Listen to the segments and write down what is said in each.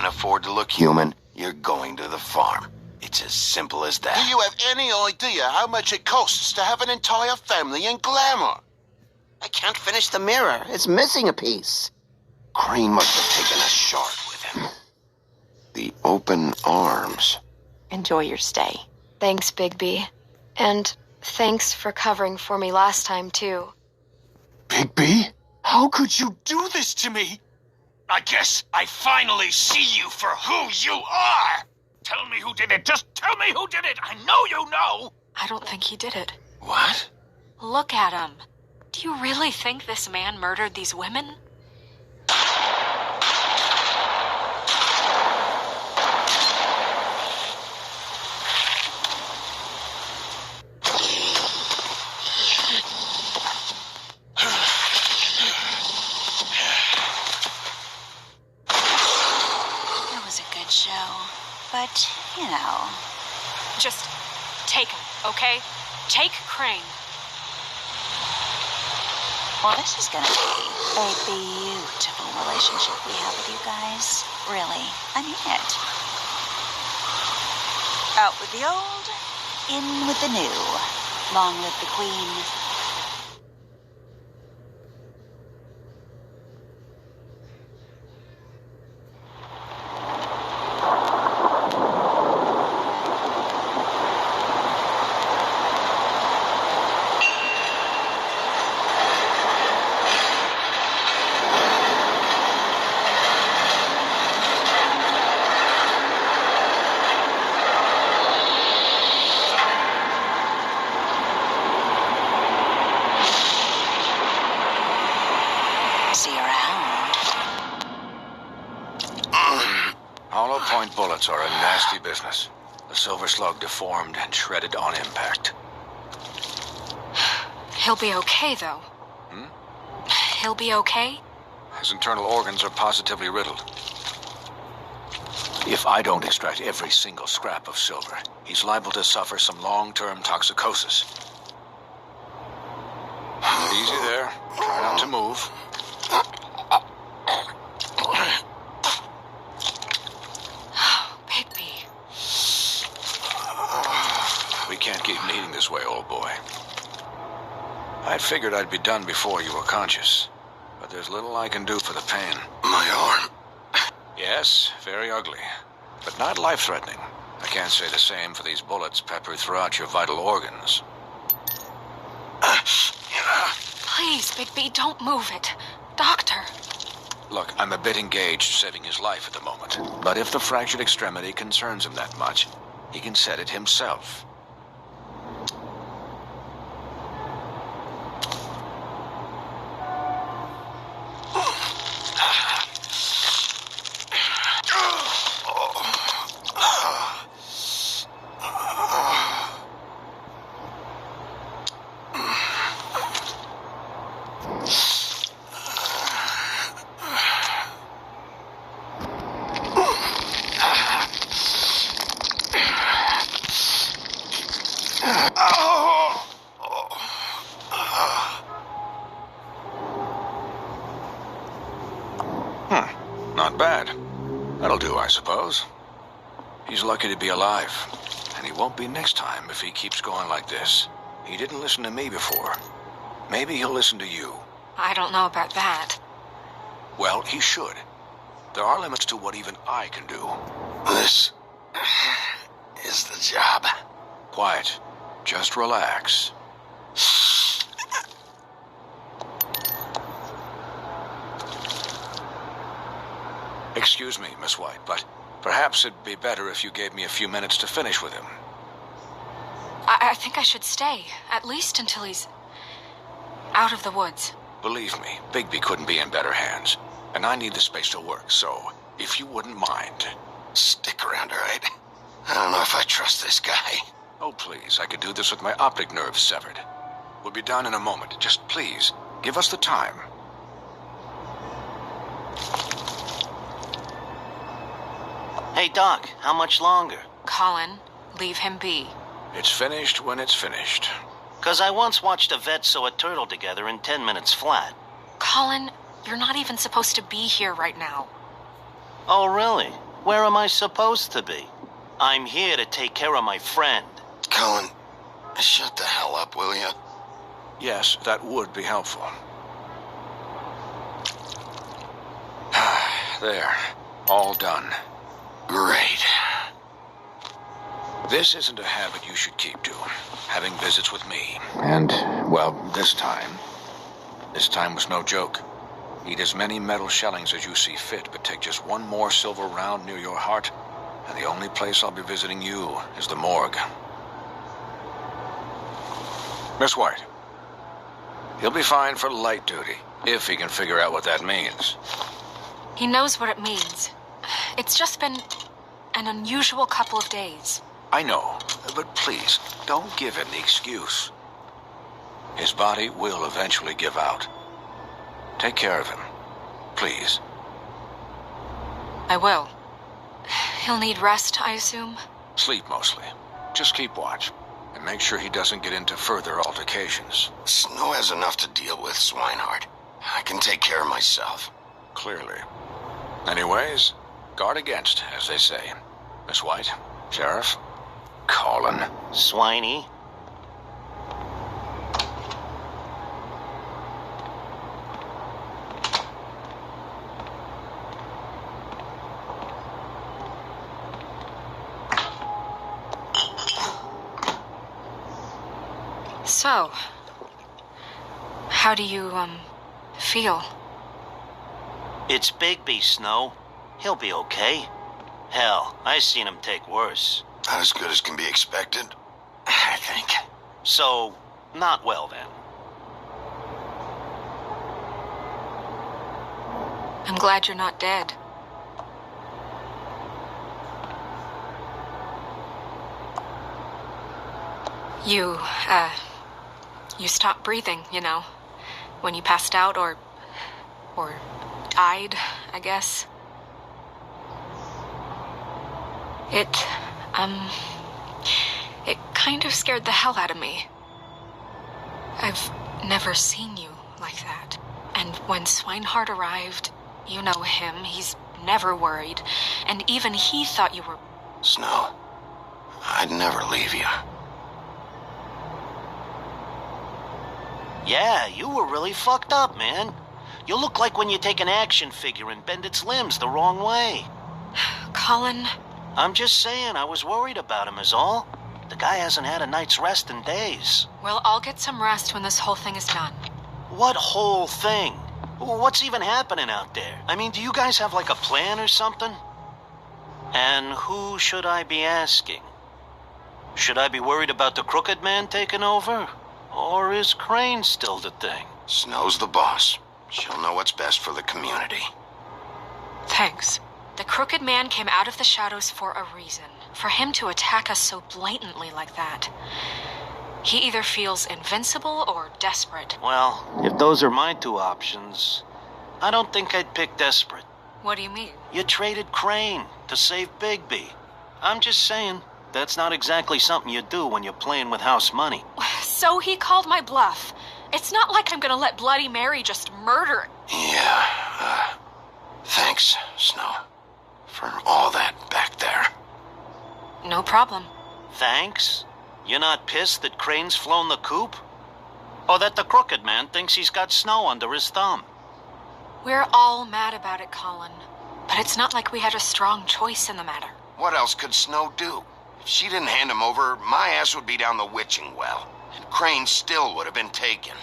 afford to look human, you're going to the farm. It's as simple as that. Do you have any idea how much it costs to have an entire family in glamour? I can't finish the mirror. It's missing a piece. Crane must have taken a shard with him. The open arms. Enjoy your stay. Thanks, Bigby. And thanks for covering for me last time, too. Bigby? How could you do this to me? I guess I finally see you for who you are! Tell me who did it! Just tell me who did it! I know you know! I don't think he did it. What? Look at him. Do you really think this man murdered these women? It was a good show, but, you know. Just take him, okay? Take Crane. Well, this is gonna be a beautiful relationship we have with you guys. Really, I mean it. Out with the old, in with the new. Long live the Queen. See you around. Hollow point bullets are a nasty business. The silver slug deformed and shredded on impact. He'll be okay, though. He'll be okay? His internal organs are positively riddled. If I don't extract every single scrap of silver, he's liable to suffer some long-term toxicosis. Easy there. Try not to move. Bigby. We can't keep eating this way, old boy. I figured I'd be done before you were conscious, but there's little I can do for the pain. My arm. Yes, very ugly, but not life-threatening. I can't say the same for these bullets peppered throughout your vital organs. Please, Bigby, don't move it. Doctor. Look, I'm a bit engaged saving his life at the moment, but if the fractured extremity concerns him that much, he can set it himself. Not bad. That'll do, I suppose. He's lucky to be alive, and he won't be next time if he keeps going like this. He didn't listen to me before. Maybe he'll listen to you. I don't know about that. Well, he should. There are limits to what even I can do. This is the job. Quiet. Just relax. Excuse me, Miss White, but perhaps it'd be better if you gave me a few minutes to finish with him. I think I should stay, at least until he's out of the woods. Believe me, Bigby couldn't be in better hands, and I need the space to work, so if you wouldn't mind. Stick around, all right? I don't know if I trust this guy. Oh, please, I could do this with my optic nerve severed. We'll be done in a moment. Just please, give us the time. Hey, Doc, how much longer? Colin, leave him be. It's finished when it's finished. 'Cause I once watched a vet sew a turtle together in 10 minutes flat. Colin, you're not even supposed to be here right now. Oh, really? Where am I supposed to be? I'm here to take care of my friend. Cullen, shut the hell up, will you? Yes, that would be helpful. There. All done. Great. This isn't a habit you should keep to. Having visits with me. And, well, this time was no joke. Eat as many metal shellings as you see fit, but take just one more silver round near your heart, and the only place I'll be visiting you is the morgue. Miss White. He'll be fine for light duty, if he can figure out what that means. He knows what it means. It's just been an unusual couple of days. I know, but please, don't give him the excuse. His body will eventually give out. Take care of him, please. I will. He'll need rest, I assume? Sleep mostly. Just keep watch, and make sure he doesn't get into further altercations. Snow has enough to deal with, Swinehart. I can take care of myself. Clearly. Anyways, guard against, as they say. Miss White, Sheriff, Colin. Swiney. So, how do you, feel? It's Bigby, Snow. He'll be okay. Hell, I seen him take worse. Not as good as can be expected, I think. So, not well then. I'm glad you're not dead. You stopped breathing, you know, when you passed out or died, I guess. It kind of scared the hell out of me. I've never seen you like that. And when Swinehart arrived, you know him, he's never worried. And even he thought you were... Snow, I'd never leave you. Yeah, you were really fucked up, man. You look like when you take an action figure and bend its limbs the wrong way. Colin... I'm just saying, I was worried about him is all. The guy hasn't had a night's rest in days. Well, I'll get some rest when this whole thing is done. What whole thing? What's even happening out there? I mean, do you guys have like a plan or something? And who should I be asking? Should I be worried about the Crooked Man taking over? Or is Crane still the thing? Snow's the boss. She'll know what's best for the community. Thanks. The Crooked Man came out of the shadows for a reason. For him to attack us so blatantly like that. He either feels invincible or desperate. Well, if those are my two options, I don't think I'd pick desperate. What do you mean? You traded Crane to save Bigby. I'm just saying, that's not exactly something you do when you're playing with house money. So he called my bluff. It's not like I'm gonna let Bloody Mary just murder... Yeah, thanks, Snow. For all that back there. No problem. Thanks? You're not pissed that Crane's flown the coop? Or that the Crooked Man thinks he's got Snow under his thumb? We're all mad about it, Colin. But it's not like we had a strong choice in the matter. What else could Snow do? If she didn't hand him over, my ass would be down the witching well. And Crane still would have been taken.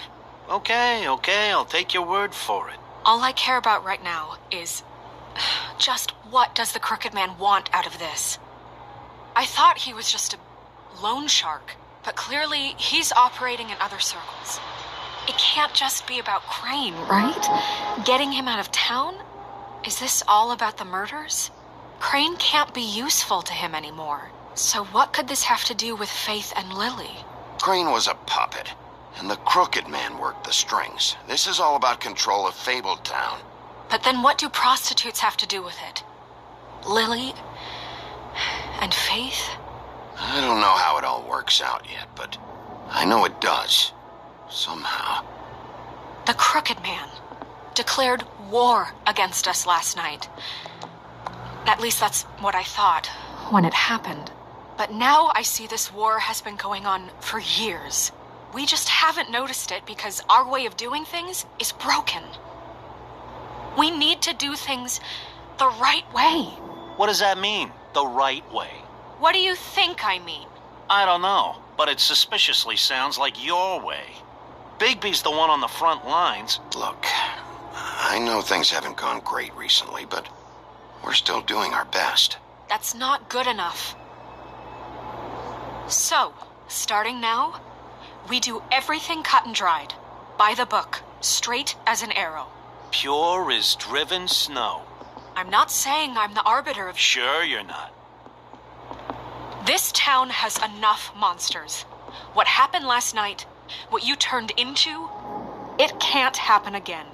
Okay, I'll take your word for it. All I care about right now is... just what does the Crooked Man want out of this? I thought he was just a loan shark, but clearly he's operating in other circles. It can't just be about Crane, right? Getting him out of town? Is this all about the murders? Crane can't be useful to him anymore. So what could this have to do with Faith and Lily? Crane was a puppet, and the Crooked Man worked the strings. This is all about control of Fabletown. But then what do prostitutes have to do with it? Lily and Faith? I don't know how it all works out yet, but I know it does. Somehow. The Crooked Man declared war against us last night. At least that's what I thought when it happened. But now I see this war has been going on for years. We just haven't noticed it because our way of doing things is broken. We need to do things the right way. What does that mean, the right way? What do you think I mean? I don't know, but it suspiciously sounds like your way. Bigby's the one on the front lines. Look, I know things haven't gone great recently, but we're still doing our best. That's not good enough. So, starting now, we do everything cut and dried. By the book, straight as an arrow. Pure as driven snow. I'm not saying I'm the arbiter of... Sure you're not. This town has enough monsters. What happened last night, what you turned into, it can't happen again.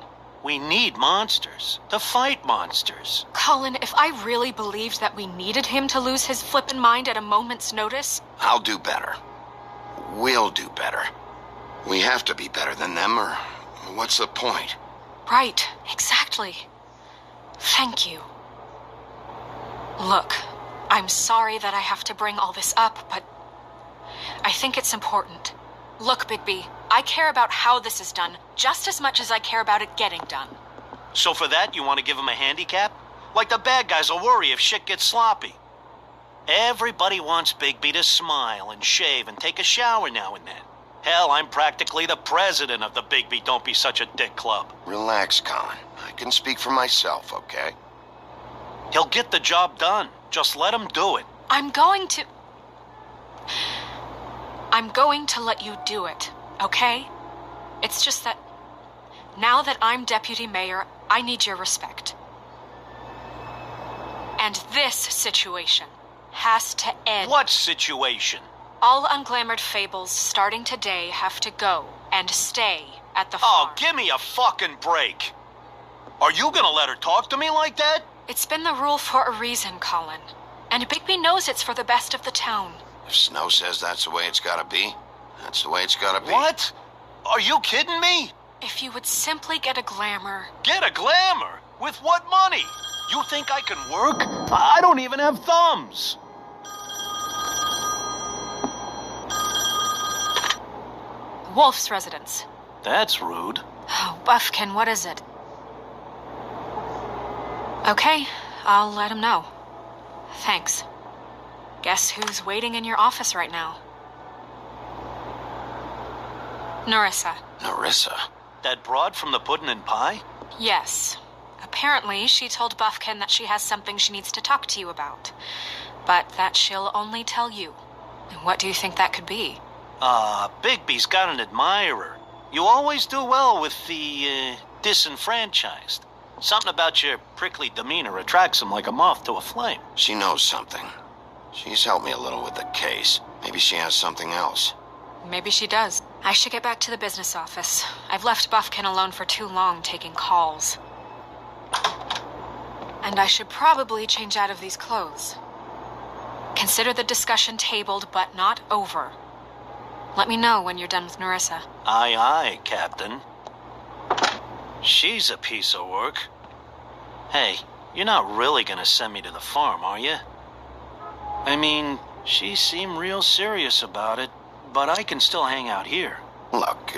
We need monsters to fight monsters. Colin, if I really believed that we needed him to lose his flippin' mind at a moment's notice... I'll do better. We'll do better. We have to be better than them, or what's the point? Right, exactly. Thank you. Look, I'm sorry that I have to bring all this up, but I think it's important. Look, Bigby, I care about how this is done just as much as I care about it getting done. So for that, you want to give him a handicap? Like the bad guys will worry if shit gets sloppy. Everybody wants Bigby to smile and shave and take a shower now and then. Hell, I'm practically the president of the Bigby Don't Be Such a Dick Club. Relax, Colin. I can speak for myself, okay? He'll get the job done. Just let him do it. I'm going to let you do it, okay? It's just that now that I'm deputy mayor, I need your respect. And this situation has to end. What situation? All unglamored fables starting today have to go and stay at the farm. Oh, give me a fucking break. Are you gonna let her talk to me like that? It's been the rule for a reason, Colin. And Bigby knows it's for the best of the town. If Snow says that's the way it's gotta be, that's the way it's gotta be. What? Are you kidding me? If you would simply get a glamour. Get a glamour? With what money? You think I can work? I don't even have thumbs. Wolf's residence. That's rude. Oh, Buffkin, what is it? Okay, I'll let him know. Thanks. Guess who's waiting in your office right now? Narissa. Narissa? That broad from the puddin' and pie? Yes. Apparently, she told Buffkin that she has something she needs to talk to you about. But that she'll only tell you. And what do you think that could be? Bigby's got an admirer. You always do well with the, disenfranchised. Something about your prickly demeanor attracts him like a moth to a flame. She knows something. She's helped me a little with the case. Maybe she has something else. Maybe she does. I should get back to the business office. I've left Buffkin alone for too long taking calls. And I should probably change out of these clothes. Consider the discussion tabled but not over. Let me know when you're done with Narissa. Aye, aye, Captain. She's a piece of work. Hey, you're not really gonna send me to the farm, are you? I mean, she seemed real serious about it, but I can still hang out here. Look,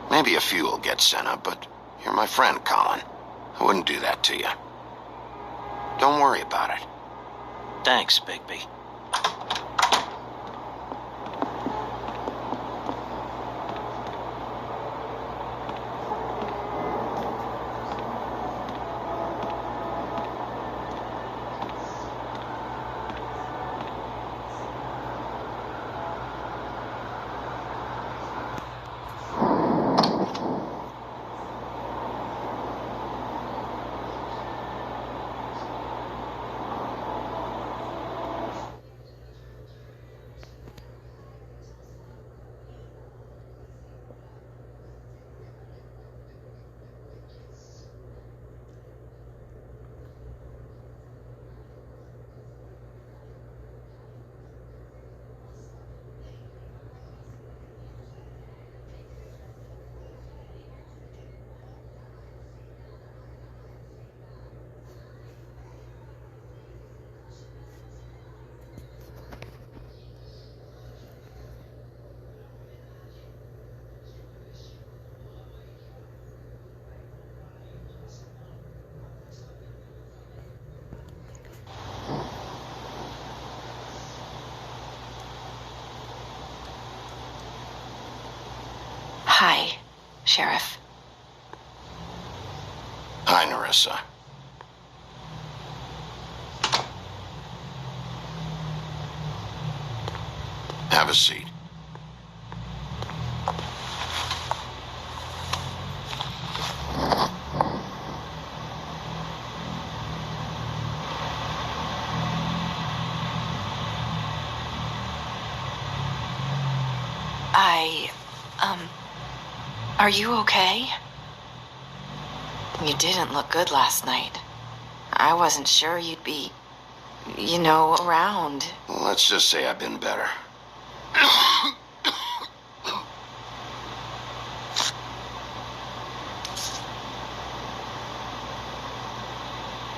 maybe a few will get sent up, but you're my friend, Colin. I wouldn't do that to you. Don't worry about it. Thanks, Bigby. Sheriff. Hi, Narissa. Have a seat. Are you okay? You didn't look good last night. I wasn't sure you'd be, around. Well, let's just say I've been better.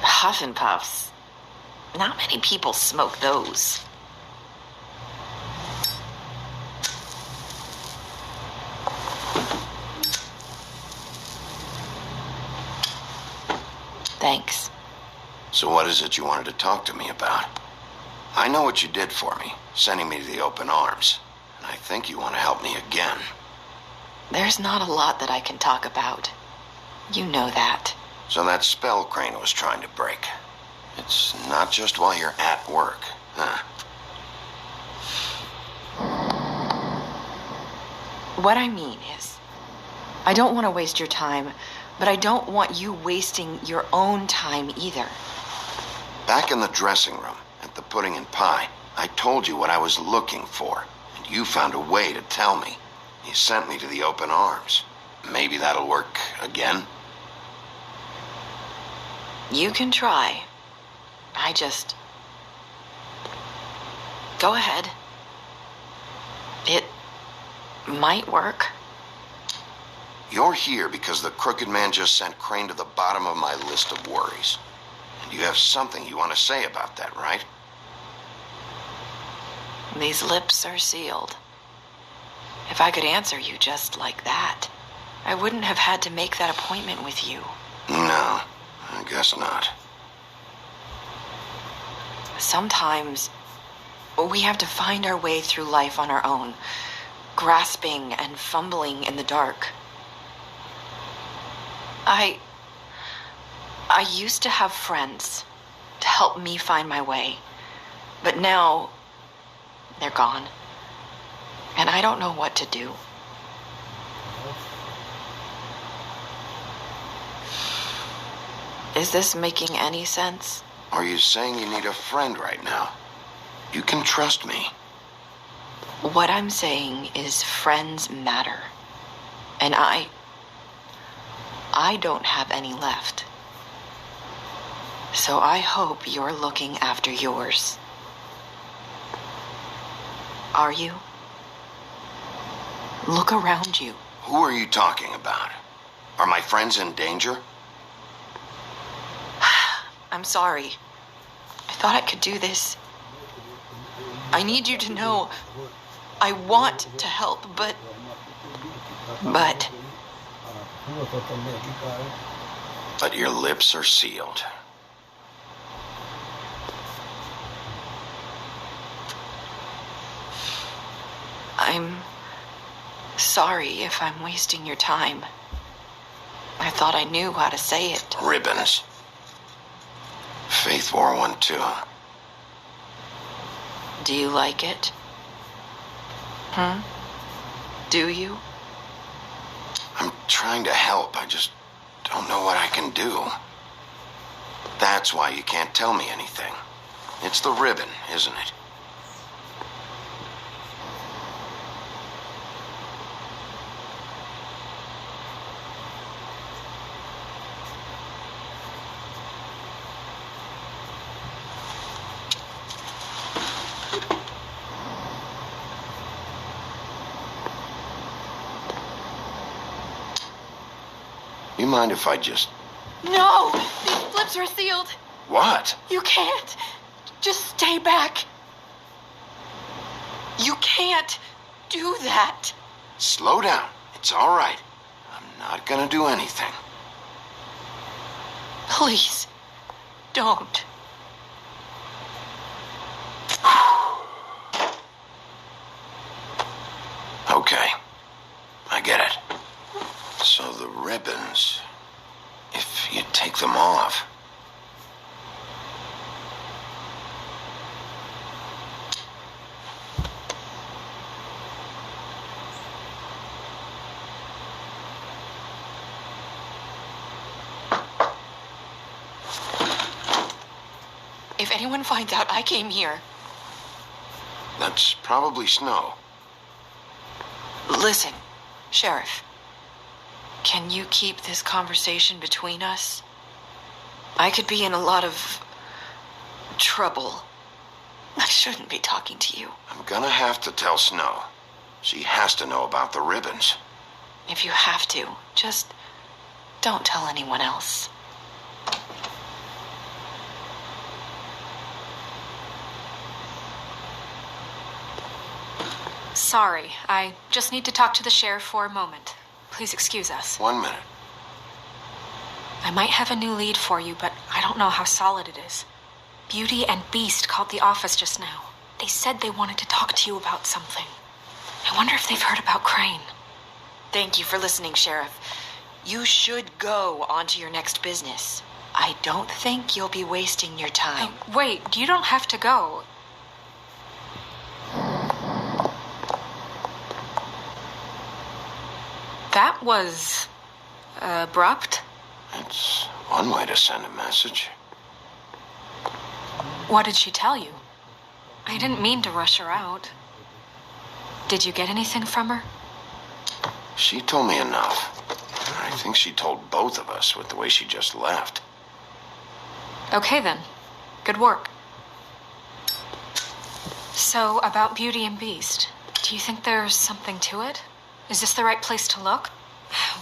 Huff and puffs. Not many people smoke those. Thanks. So what is it you wanted to talk to me about? I know what you did for me, sending me to the open arms. And I think you want to help me again. There's not a lot that I can talk about. You know that. So that spell Crane was trying to break. It's not just while you're at work, huh? What I mean is, I don't want to waste your time, but I don't want you wasting your own time either. Back in the dressing room, at the pudding and pie, I told you what I was looking for, and you found a way to tell me. You sent me to the open arms. Maybe that'll work again? You can try. Go ahead. It might work. You're here because the Crooked Man just sent Crane to the bottom of my list of worries. And you have something you want to say about that, right? These lips are sealed. If I could answer you just like that, I wouldn't have had to make that appointment with you. No, I guess not. Sometimes we have to find our way through life on our own, grasping and fumbling in the dark. I used to have friends to help me find my way, but now they're gone, and I don't know what to do. Is this making any sense? Are you saying you need a friend right now? You can trust me. What I'm saying is friends matter, and I don't have any left. So I hope you're looking after yours. Are you? Look around you. Who are you talking about? Are my friends in danger? I'm sorry. I thought I could do this. I need you to know I want to help, but your lips are sealed. I'm sorry if I'm wasting your time. I thought I knew how to say it. Ribbons. Faith 412. Do you like it? Do you? I'm trying to help. I just don't know what I can do. That's why you can't tell me anything. It's the ribbon, isn't it? You mind if I just... No! These lips are sealed. What? You can't. Just stay back. You can't do that. Slow down. It's all right. I'm not gonna do anything. Please, don't. Okay. I get it. them off. If anyone finds out I came here... That's probably Snow. Listen, Sheriff. Can you keep this conversation between us? I could be in a lot of trouble. I shouldn't be talking to you. I'm gonna have to tell Snow. She has to know about the ribbons. If you have to, just don't tell anyone else. Sorry, I just need to talk to the sheriff for a moment. Please excuse us. 1 minute. I might have a new lead for you, but I don't know how solid it is. Beauty and Beast called the office just now. They said they wanted to talk to you about something. I wonder if they've heard about Crane. Thank you for listening, Sheriff. You should go on to your next business. I don't think you'll be wasting your time. Wait, you don't have to go. That was... abrupt. It's one way to send a message. What did she tell you? I didn't mean to rush her out. Did you get anything from her? She told me enough. I think she told both of us with the way she just left. Okay then. Good work. So, about Beauty and Beast, do you think there's something to it? Is this the right place to look?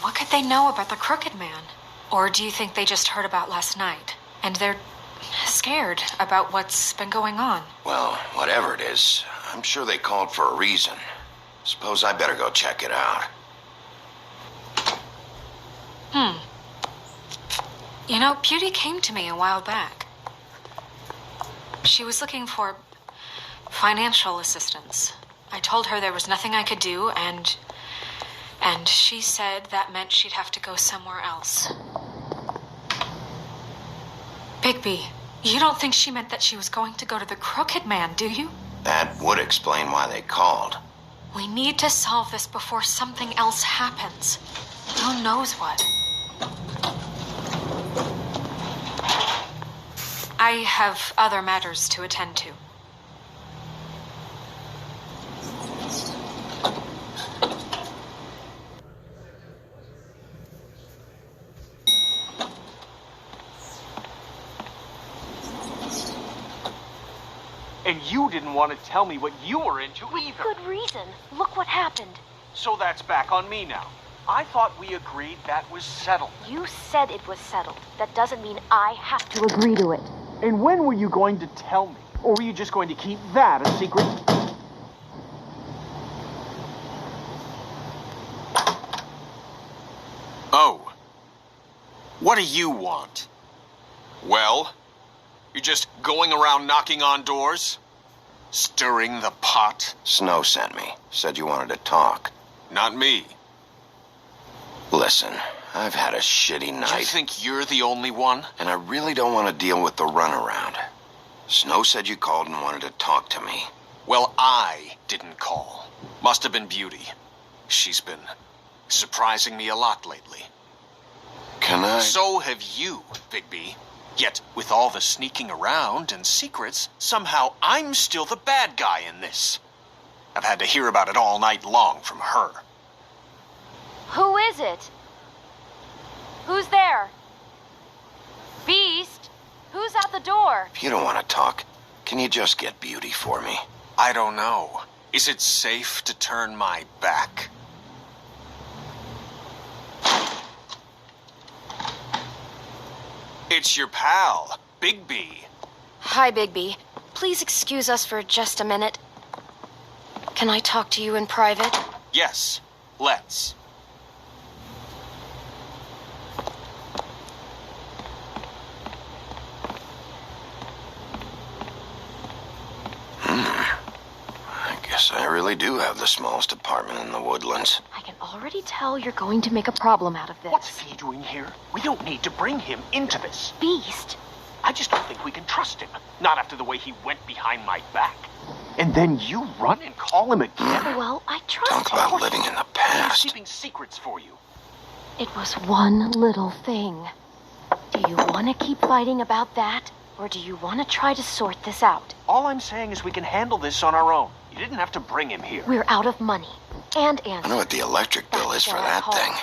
What could they know about the Crooked Man? Or do you think they just heard about last night, and they're scared about what's been going on? Well, whatever it is, I'm sure they called for a reason. Suppose I better go check it out. You know, Beauty came to me a while back. She was looking for financial assistance. I told her there was nothing I could do, and she said that meant she'd have to go somewhere else. Bigby, you don't think she meant that she was going to go to the Crooked Man, do you? That would explain why they called. We need to solve this before something else happens. Who knows what? I have other matters to attend to. And you didn't want to tell me what you were into either. Good reason. Look what happened. So that's back on me now. I thought we agreed that was settled. You said it was settled. That doesn't mean I have to agree to it. And when were you going to tell me? Or were you just going to keep that a secret? Oh. What do you want? Well? You're just going around knocking on doors? Stirring the pot? Snow sent me. Said you wanted to talk. Not me. Listen, I've had a shitty night. You think you're the only one? And I really don't want to deal with the runaround. Snow said you called and wanted to talk to me. Well, I didn't call. Must have been Beauty. She's been surprising me a lot lately. Can I? So have you, Bigby. Yet, with all the sneaking around and secrets, somehow I'm still the bad guy in this. I've had to hear about it all night long from her. Who is it? Who's there? Beast? Who's at the door? If you don't want to talk, can you just get Beauty for me? I don't know. Is it safe to turn my back? It's your pal, Bigby. Hi, Bigby. Please excuse us for just a minute. Can I talk to you in private? Yes, let's. I guess I really do have the smallest apartment in the Woodlands. I can already tell you're going to make a problem out of this. What's he doing here? We don't need to bring him into this. Beast? I just don't think we can trust him. Not after the way he went behind my back. And then you run and call him again? Well, I trust Talk him. about living in the He's past. keeping secrets for you. It was one little thing. Do you want to keep fighting about that? Or do you want to try to sort this out? All I'm saying is we can handle this on our own. You didn't have to bring him here. We're out of money. And I answers. know what the electric bill is for that thing.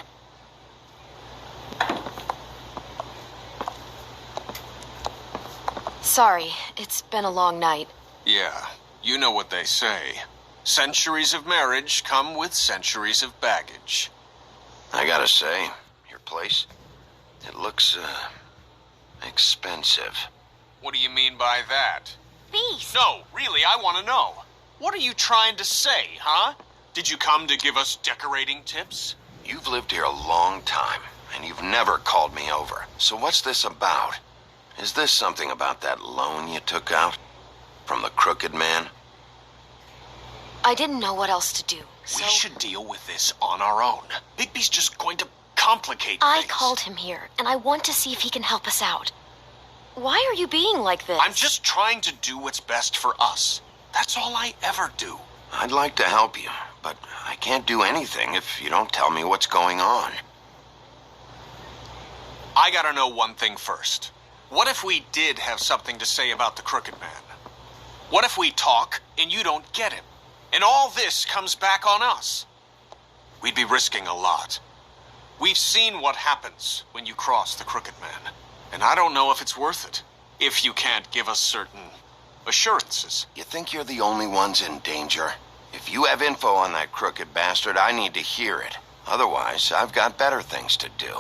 Sorry, it's been a long night. Yeah, you know what they say. Centuries of marriage come with centuries of baggage. I gotta say, your place, it looks, expensive. What do you mean by that? Beast! No, really, I want to know. What are you trying to say, huh? Did you come to give us decorating tips? You've lived here a long time, and you've never called me over. So what's this about? Is this something about that loan you took out? From the Crooked Man? I didn't know what else to do, so... We should deal with this on our own. Bigby's just going to complicate I things. called him here, and I want to see if he can help us out. Why are you being like this? I'm just trying to do what's best for us. That's all I ever do. I'd like to help you, but I can't do anything if you don't tell me what's going on. I gotta know one thing first. What if we did have something to say about the Crooked Man? What if we talk and you don't get him? And all this comes back on us? We'd be risking a lot. We've seen what happens when you cross the Crooked Man. And I don't know if it's worth it. If you can't give us certain assurances. You think you're the only ones in danger? If you have info on that crooked bastard, I need to hear it. Otherwise, I've got better things to do.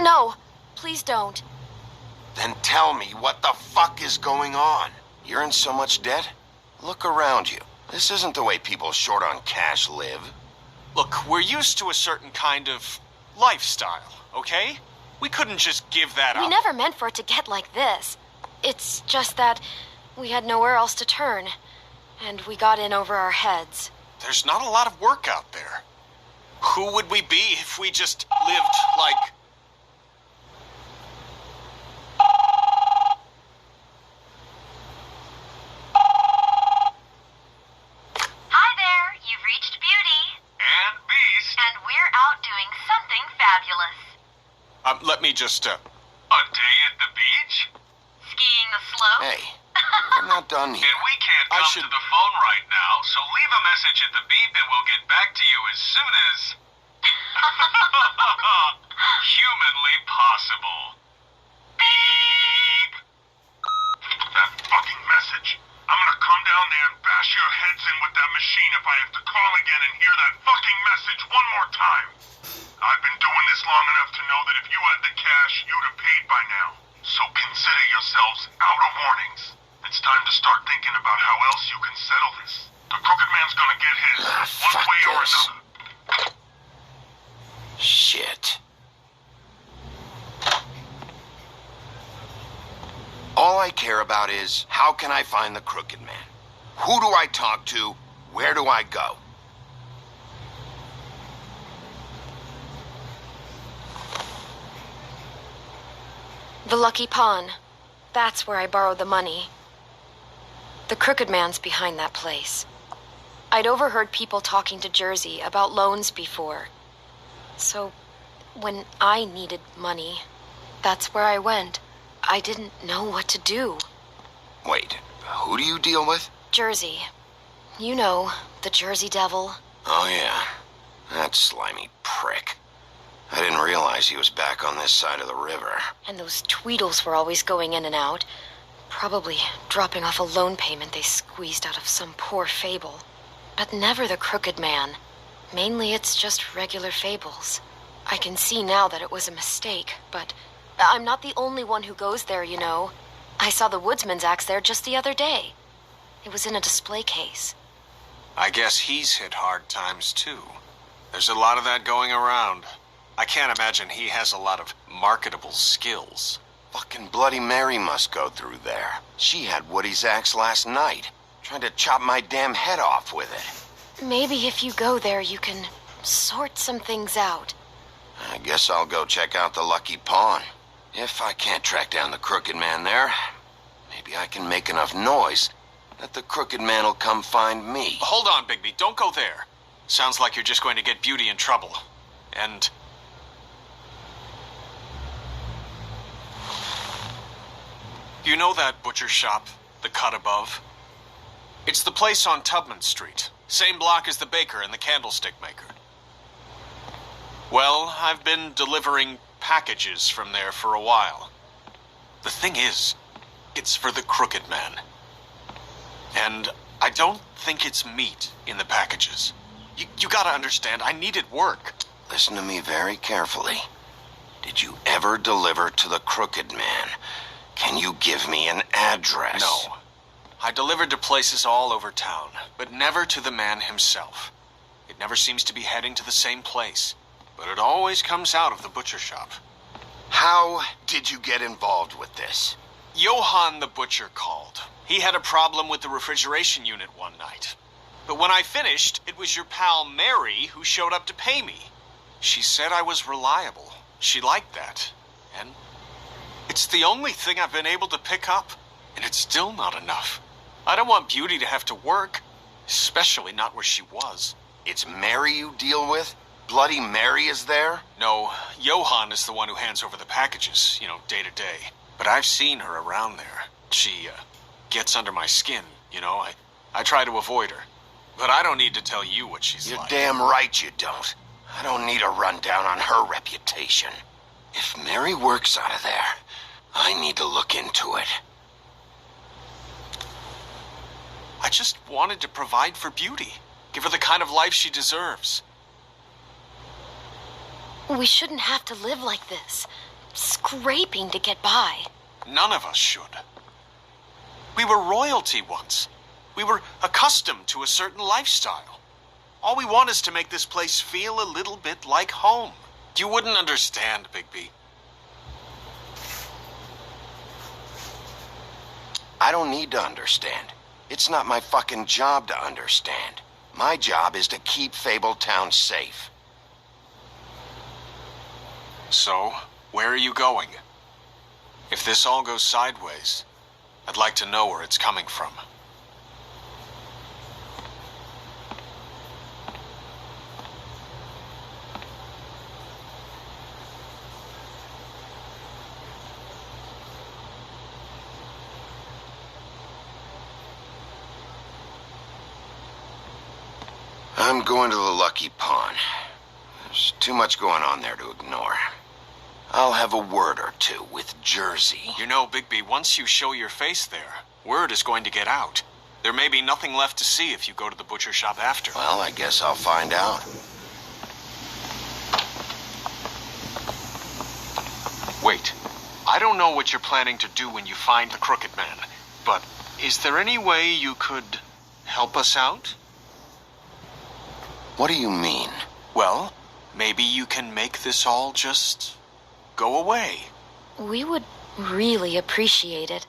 No, please don't. Then tell me what the fuck is going on? You're in so much debt? Look around you. This isn't the way people short on cash live. Look, we're used to a certain kind of lifestyle, okay? We couldn't just give that up. We never meant for it to get like this. It's just that we had nowhere else to turn, and we got in over our heads. There's not a lot of work out there. Who would we be if we just lived like... Hi there, you've reached Beauty. And Beast. And we're out doing something fabulous. Let me just, A day at the beach? Skiing the slope. Hey, I'm not done here. And we can't I come should- to the phone right now, so leave a message at the beep and we'll get back to you as soon as... humanly possible. Beep! That fucking message. I'm gonna come down there and bash your heads in with that machine if I have to call again and hear that fucking message one more time. I've been doing this long enough to know that if you had the cash, you'd have paid by now. So consider yourselves out of warnings. It's time to start thinking about how else you can settle this. The Crooked Man's gonna get his, one fuck way or this. another. Shit. All I care about is, how can I find the Crooked Man? Who do I talk to? Where do I go? The Lucky Pawn. That's where I borrowed the money. The Crooked Man's behind that place. I'd overheard people talking to Jersey about loans before. So, when I needed money, that's where I went. I didn't know what to do. Wait, who do you deal with? Jersey. You know, the Jersey Devil. Oh yeah, that slimy prick. I didn't realize he was back on this side of the river. And those Tweedles were always going in and out. Probably dropping off a loan payment they squeezed out of some poor fable. But never the Crooked Man. Mainly it's just regular fables. I can see now that it was a mistake, but I'm not the only one who goes there, you know. I saw the woodsman's axe there just the other day. It was in a display case. I guess he's hit hard times too. There's a lot of that going around. I can't imagine he has a lot of marketable skills. Fucking Bloody Mary must go through there. She had Woody's axe last night. Tried to chop my damn head off with it. Maybe if you go there, you can sort some things out. I guess I'll go check out the Lucky Pawn. If I can't track down the Crooked Man there, maybe I can make enough noise that the Crooked Man will come find me. Hold on, Bigby. Don't go there. Sounds like you're just going to get Beauty in trouble. And... you know that butcher shop, the cut above? It's the place on Tubman Street. Same block as the baker and the candlestick maker. Well, I've been delivering packages from there for a while. The thing is, it's for the Crooked Man. And I don't think it's meat in the packages. You gotta understand, I needed work. Listen to me very carefully. Did you ever deliver to the Crooked Man? Can you give me an address? No. I delivered to places all over town, but never to the man himself. It never seems to be heading to the same place, but it always comes out of the butcher shop. How did you get involved with this? Johann the butcher called. He had a problem with the refrigeration unit one night. But when I finished, it was your pal Mary who showed up to pay me. She said I was reliable. She liked that. And it's the only thing I've been able to pick up, and it's still not enough. I don't want Beauty to have to work, especially not where she was. It's Mary you deal with? Bloody Mary is there? No, Johann is the one who hands over the packages, day to day. But I've seen her around there. She, gets under my skin, I try to avoid her. But I don't need to tell you what she's like. You're damn right you don't. I don't need a rundown on her reputation. If Mary works out of there, I need to look into it. I just wanted to provide for Beauty. Give her the kind of life she deserves. We shouldn't have to live like this, scraping to get by. None of us should. We were royalty once. We were accustomed to a certain lifestyle. All we want is to make this place feel a little bit like home. You wouldn't understand, Bigby. I don't need to understand. It's not my fucking job to understand. My job is to keep Fabletown safe. So, where are you going? If this all goes sideways, I'd like to know where it's coming from. I'm going to the Lucky Pawn. There's too much going on there to ignore. I'll have a word or two with Jersey. You know, Bigby, once you show your face there, word is going to get out. There may be nothing left to see if you go to the butcher shop after. Well, I guess I'll find out. Wait. I don't know what you're planning to do when you find the Crooked Man, but is there any way you could help us out? What do you mean? Well, maybe you can make this all just go away. We would really appreciate it.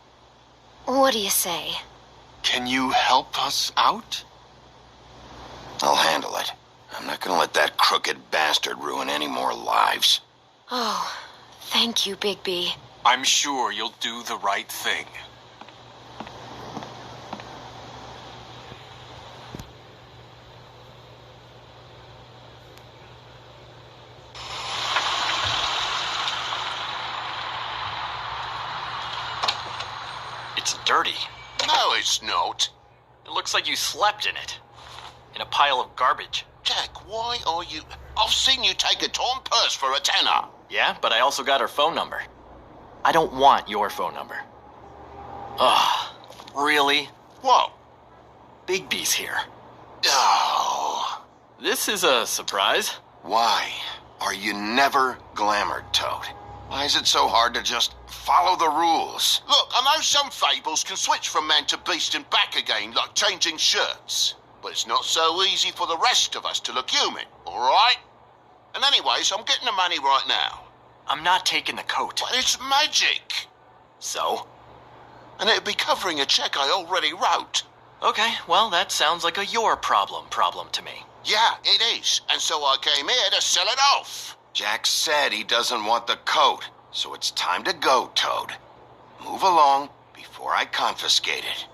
What do you say? Can you help us out? I'll handle it. I'm not gonna let that crooked bastard ruin any more lives. Oh, thank you, Bigby. I'm sure you'll do the right thing. It's dirty. No, it's not. It looks like you slept in it. In a pile of garbage. Jack, why are you... I've seen you take a torn purse for a tenner. Yeah, but I also got her phone number. I don't want your phone number. Ugh, really? What? Bigby's here. Oh. This is a surprise. Why are you never glamored, Toad? Why is it so hard to just follow the rules? Look, I know some fables can switch from man to beast and back again, like changing shirts. But it's not so easy for the rest of us to look human, all right? And anyways, I'm getting the money right now. I'm not taking the coat. But it's magic. So? And it'd be covering a check I already wrote. Okay, well, that sounds like a your problem to me. Yeah, it is. And so I came here to sell it off. Jack said he doesn't want the coat, so it's time to go, Toad. Move along before I confiscate it.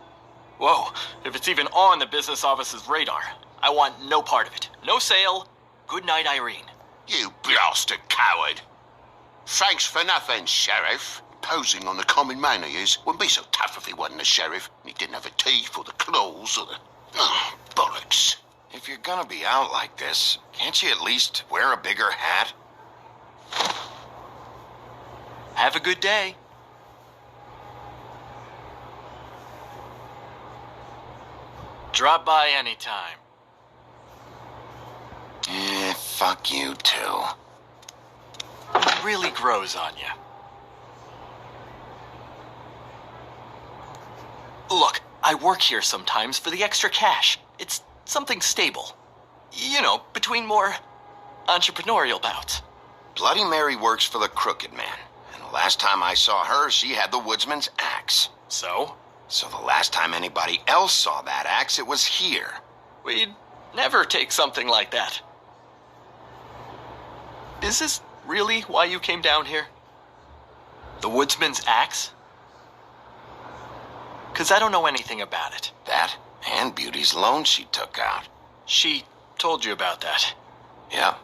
Whoa, if it's even on the business office's radar, I want no part of it. No sale. Good night, Irene. You blasted coward. Thanks for nothing, Sheriff. Posing on the common man he is wouldn't be so tough if he wasn't a sheriff and he didn't have the teeth or the claws or the... Oh, bollocks. If you're gonna be out like this, can't you at least wear a bigger hat? Have a good day. Drop by anytime. Fuck you too. It really grows on you. Look, I work here sometimes for the extra cash. It's something stable. You know, between more entrepreneurial bouts. Bloody Mary works for the Crooked Man, and the last time I saw her, she had the woodsman's axe. So? So the last time anybody else saw that axe, it was here. We'd never take something like that. Is this really why you came down here? The woodsman's axe? 'Cause I don't know anything about it. That and Beauty's loan she took out. She told you about that. Yeah.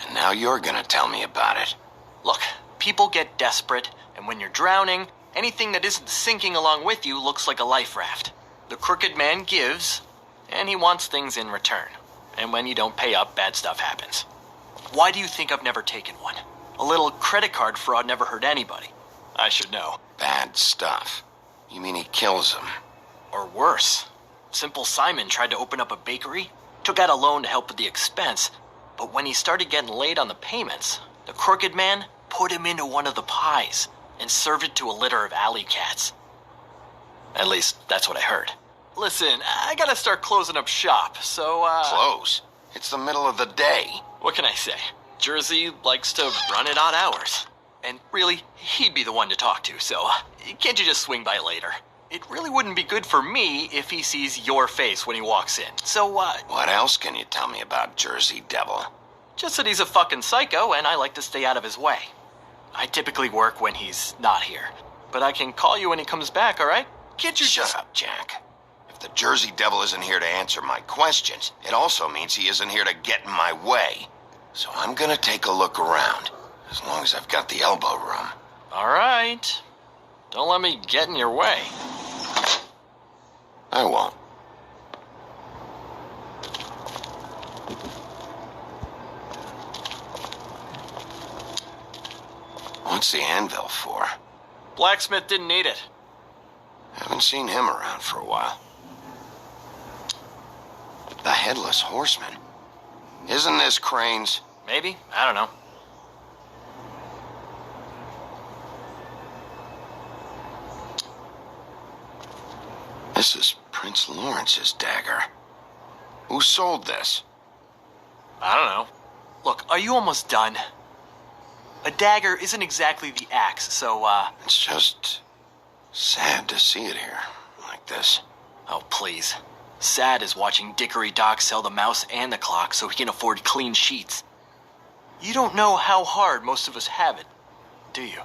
And now you're gonna tell me about it. Look, people get desperate, and when you're drowning, anything that isn't sinking along with you looks like a life raft. The Crooked Man gives, and he wants things in return. And when you don't pay up, bad stuff happens. Why do you think I've never taken one? A little credit card fraud never hurt anybody. I should know. Bad stuff. You mean he kills them? Or worse. Simple Simon tried to open up a bakery, took out a loan to help with the expense, but when he started getting late on the payments, the Crooked Man put him into one of the pies and served it to a litter of alley cats. At least, that's what I heard. Listen, I gotta start closing up shop, so, Close? It's the middle of the day. What can I say? Jersey likes to run at odd hours. And really, he'd be the one to talk to, so can't you just swing by later? It really wouldn't be good for me if he sees your face when he walks in, so, What else can you tell me about Jersey Devil? Just that he's a fucking psycho and I like to stay out of his way. I typically work when he's not here, but I can call you when he comes back, alright? Can't you Shut up, Jack. If the Jersey Devil isn't here to answer my questions, it also means he isn't here to get in my way. So I'm gonna take a look around, as long as I've got the elbow room. Alright. Don't let me get in your way. I won't. What's the anvil for? Blacksmith didn't need it. Haven't seen him around for a while. The Headless Horseman. Isn't this Crane's? Maybe? I don't know. This is Prince Lawrence's dagger. Who sold this? I don't know. Look, are you almost done? A dagger isn't exactly the axe, so, It's just sad to see it here, like this. Oh, please. Sad is watching Dickory Doc sell the mouse and the clock so he can afford clean sheets. You don't know how hard most of us have it, do you?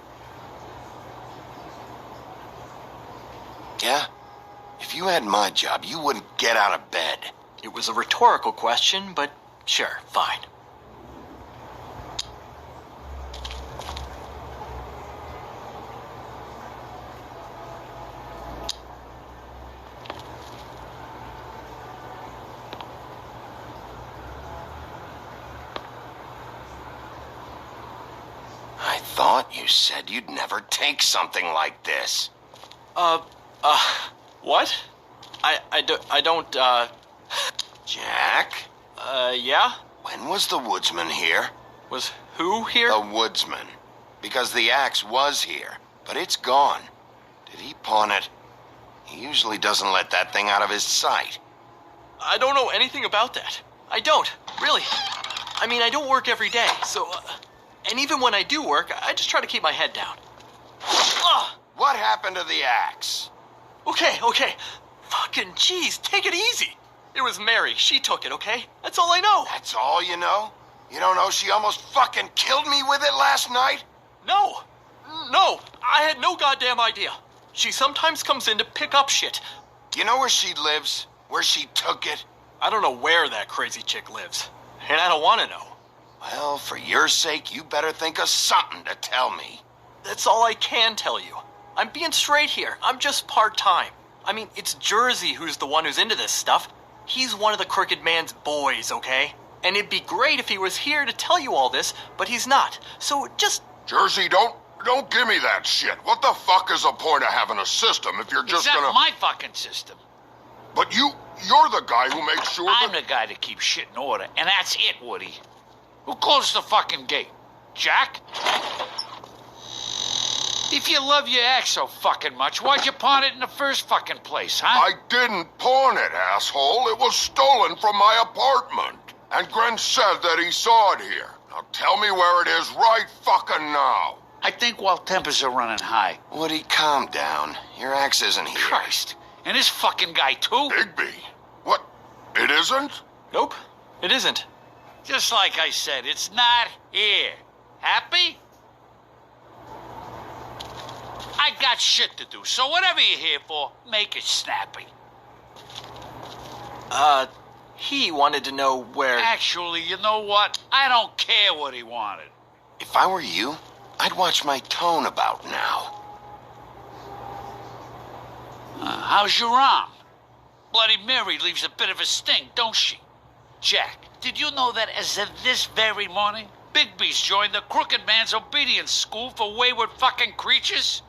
Yeah? If you had my job, you wouldn't get out of bed. It was a rhetorical question, but sure, fine. I thought you said you'd never take something like this. What? I don't, Jack? Yeah? When was the woodsman here? Was who here? The woodsman. Because the axe was here, but it's gone. Did he pawn it? He usually doesn't let that thing out of his sight. I don't know anything about that. I don't, really. I mean, I don't work every day, so, and even when I do work, I just try to keep my head down. What happened to the axe? Okay. Fucking jeez, take it easy. It was Mary. She took it, okay? That's all I know. That's all you know? You don't know she almost fucking killed me with it last night? No. No. I had no goddamn idea. She sometimes comes in to pick up shit. You know where she lives? Where she took it? I don't know where that crazy chick lives. And I don't want to know. Well, for your sake, you better think of something to tell me. That's all I can tell you. I'm being straight here. I'm just part-time. I mean, it's Jersey who's the one who's into this stuff. He's one of the Crooked Man's boys, okay? And it'd be great if he was here to tell you all this, but he's not. So just... Jersey, don't give me that shit. What the fuck is the point of having a system if you're just Except gonna... my fucking system. But you're the guy who makes sure I'm the guy that keeps shit in order, and that's it, Woody. Who closed the fucking gate? Jack? If you love your ex so fucking much, why'd you pawn it in the first fucking place, huh? I didn't pawn it, asshole. It was stolen from my apartment. And Gren said that he saw it here. Now tell me where it is right fucking now. I think while tempers are running high. Woody, calm down. Your ex isn't here. Christ. And this fucking guy, too? Bigby. What? It isn't? Nope, it isn't. Just like I said, it's not here. Happy? I got shit to do, so whatever you're here for, make it snappy. He wanted to know where... Actually, you know what? I don't care what he wanted. If I were you, I'd watch my tone about now. How's your arm? Bloody Mary leaves a bit of a sting, don't she? Jack, did you know that as of this very morning, Bigby's joined the Crooked Man's obedience school for wayward fucking creatures?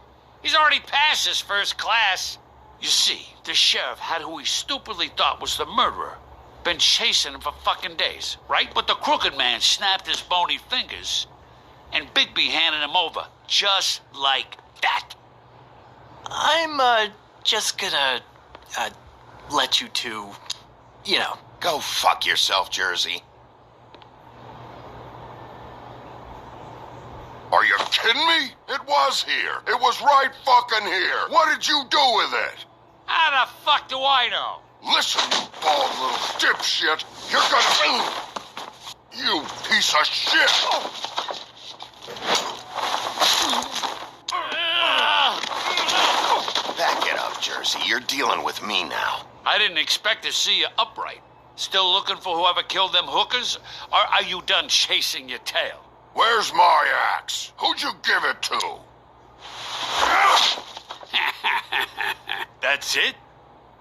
He's already passed his first class. You see, the sheriff had who he stupidly thought was the murderer. Been chasing him for fucking days, right? But the Crooked Man snapped his bony fingers, and Bigby handed him over, just like that. I'm, just gonna, let you two, you know. Go fuck yourself, Jersey. Are you kidding me? It was here. It was right fucking here. What did you do with it? How the fuck do I know? Listen, you bald little dipshit. You're gonna... You piece of shit. Back it up, Jersey. You're dealing with me now. I didn't expect to see you upright. Still looking for whoever killed them hookers? Or are you done chasing your tail? Where's my axe? Who'd you give it to? That's it?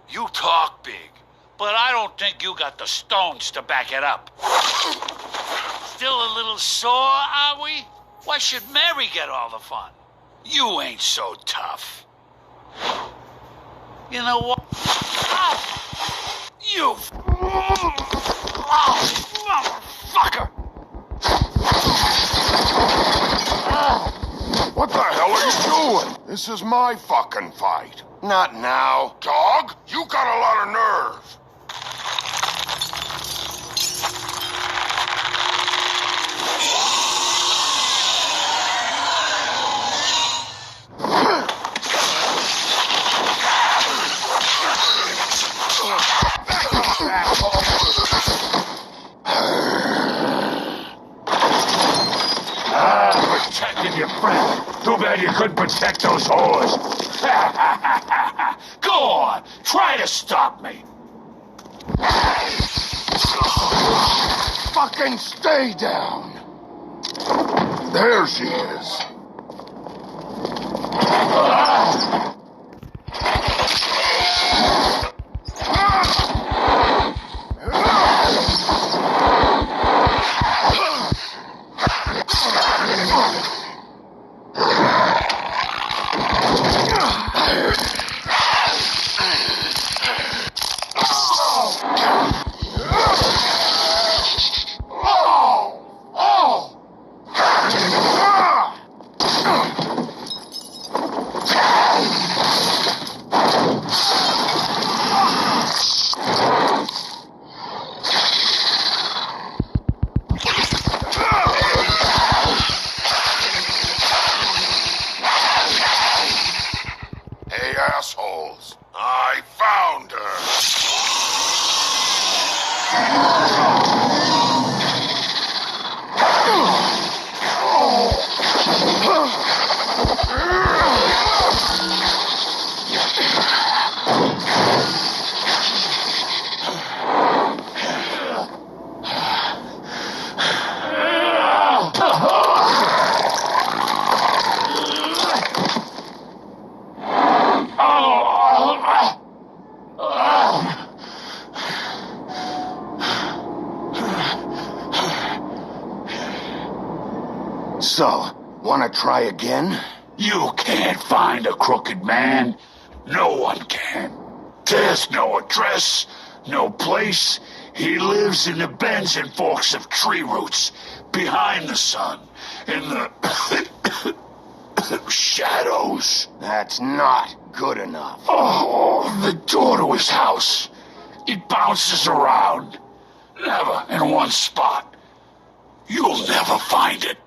You talk big, but I don't think you got the stones to back it up. Still a little sore, are we? Why should Mary get all the fun? You ain't so tough. You know what? You... motherfucker! What the hell are you doing? This is my fucking fight. Not now. Dog, you got a lot of nerve. Protected your friend. Too bad you couldn't protect those whores. Go on, try to stop me. Fucking stay down. There she is. Assholes. I found her. So, wanna try again? You can't find a crooked man. No one can. There's no address, no place. He lives in the bends and forks of tree roots, behind the sun, in the shadows. That's not good enough. Oh, the door to his house. It bounces around. Never in one spot. You'll never find it.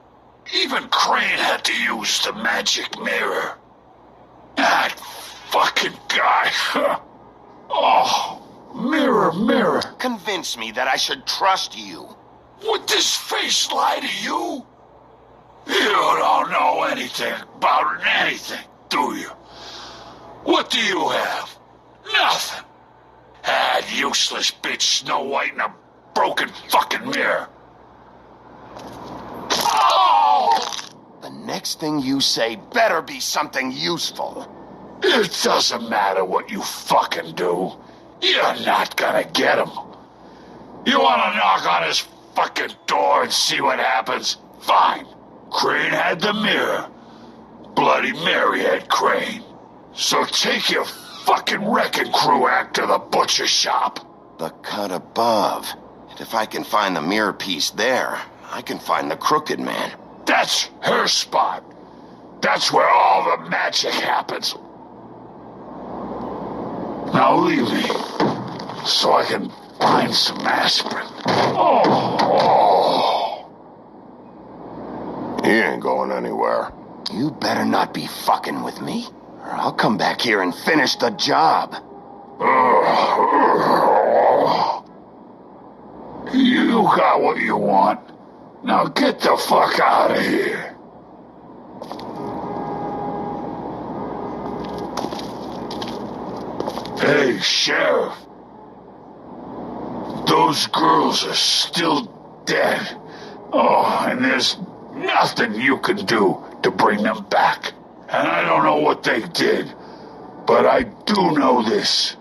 Even Crane had to use the magic mirror. That fucking guy. Oh, mirror, mirror. Convince me that I should trust you. Would this face lie to you? You don't know anything about anything, do you? What do you have? Nothing. That useless bitch Snow White in a broken fucking mirror. Oh! The next thing you say better be something useful. It doesn't matter what you fucking do. You're not gonna get him. You wanna knock on his fucking door and see what happens? Fine. Crane had the mirror. Bloody Mary had Crane. So take your fucking wrecking crew act to the butcher shop. The cut above. And if I can find the mirror piece there, I can find the Crooked Man. That's her spot. That's where all the magic happens. Now leave me, so I can find some aspirin. Oh. He ain't going anywhere. You better not be fucking with me, or I'll come back here and finish the job. You got what you want. Now get the fuck out of here. Hey, Sheriff. Those girls are still dead. Oh, and there's nothing you can do to bring them back. And I don't know what they did, but I do know this.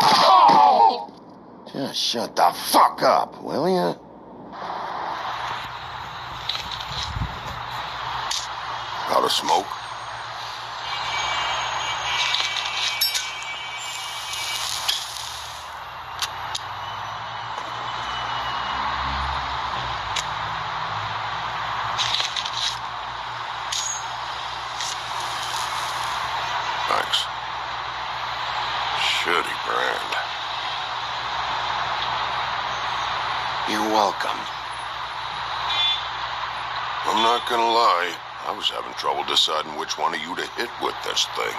Oh! Just shut the fuck up, will ya? Got a smoke? Thanks. Shitty brand. You're welcome. I'm not gonna lie. I was having trouble deciding which one of you to hit with this thing.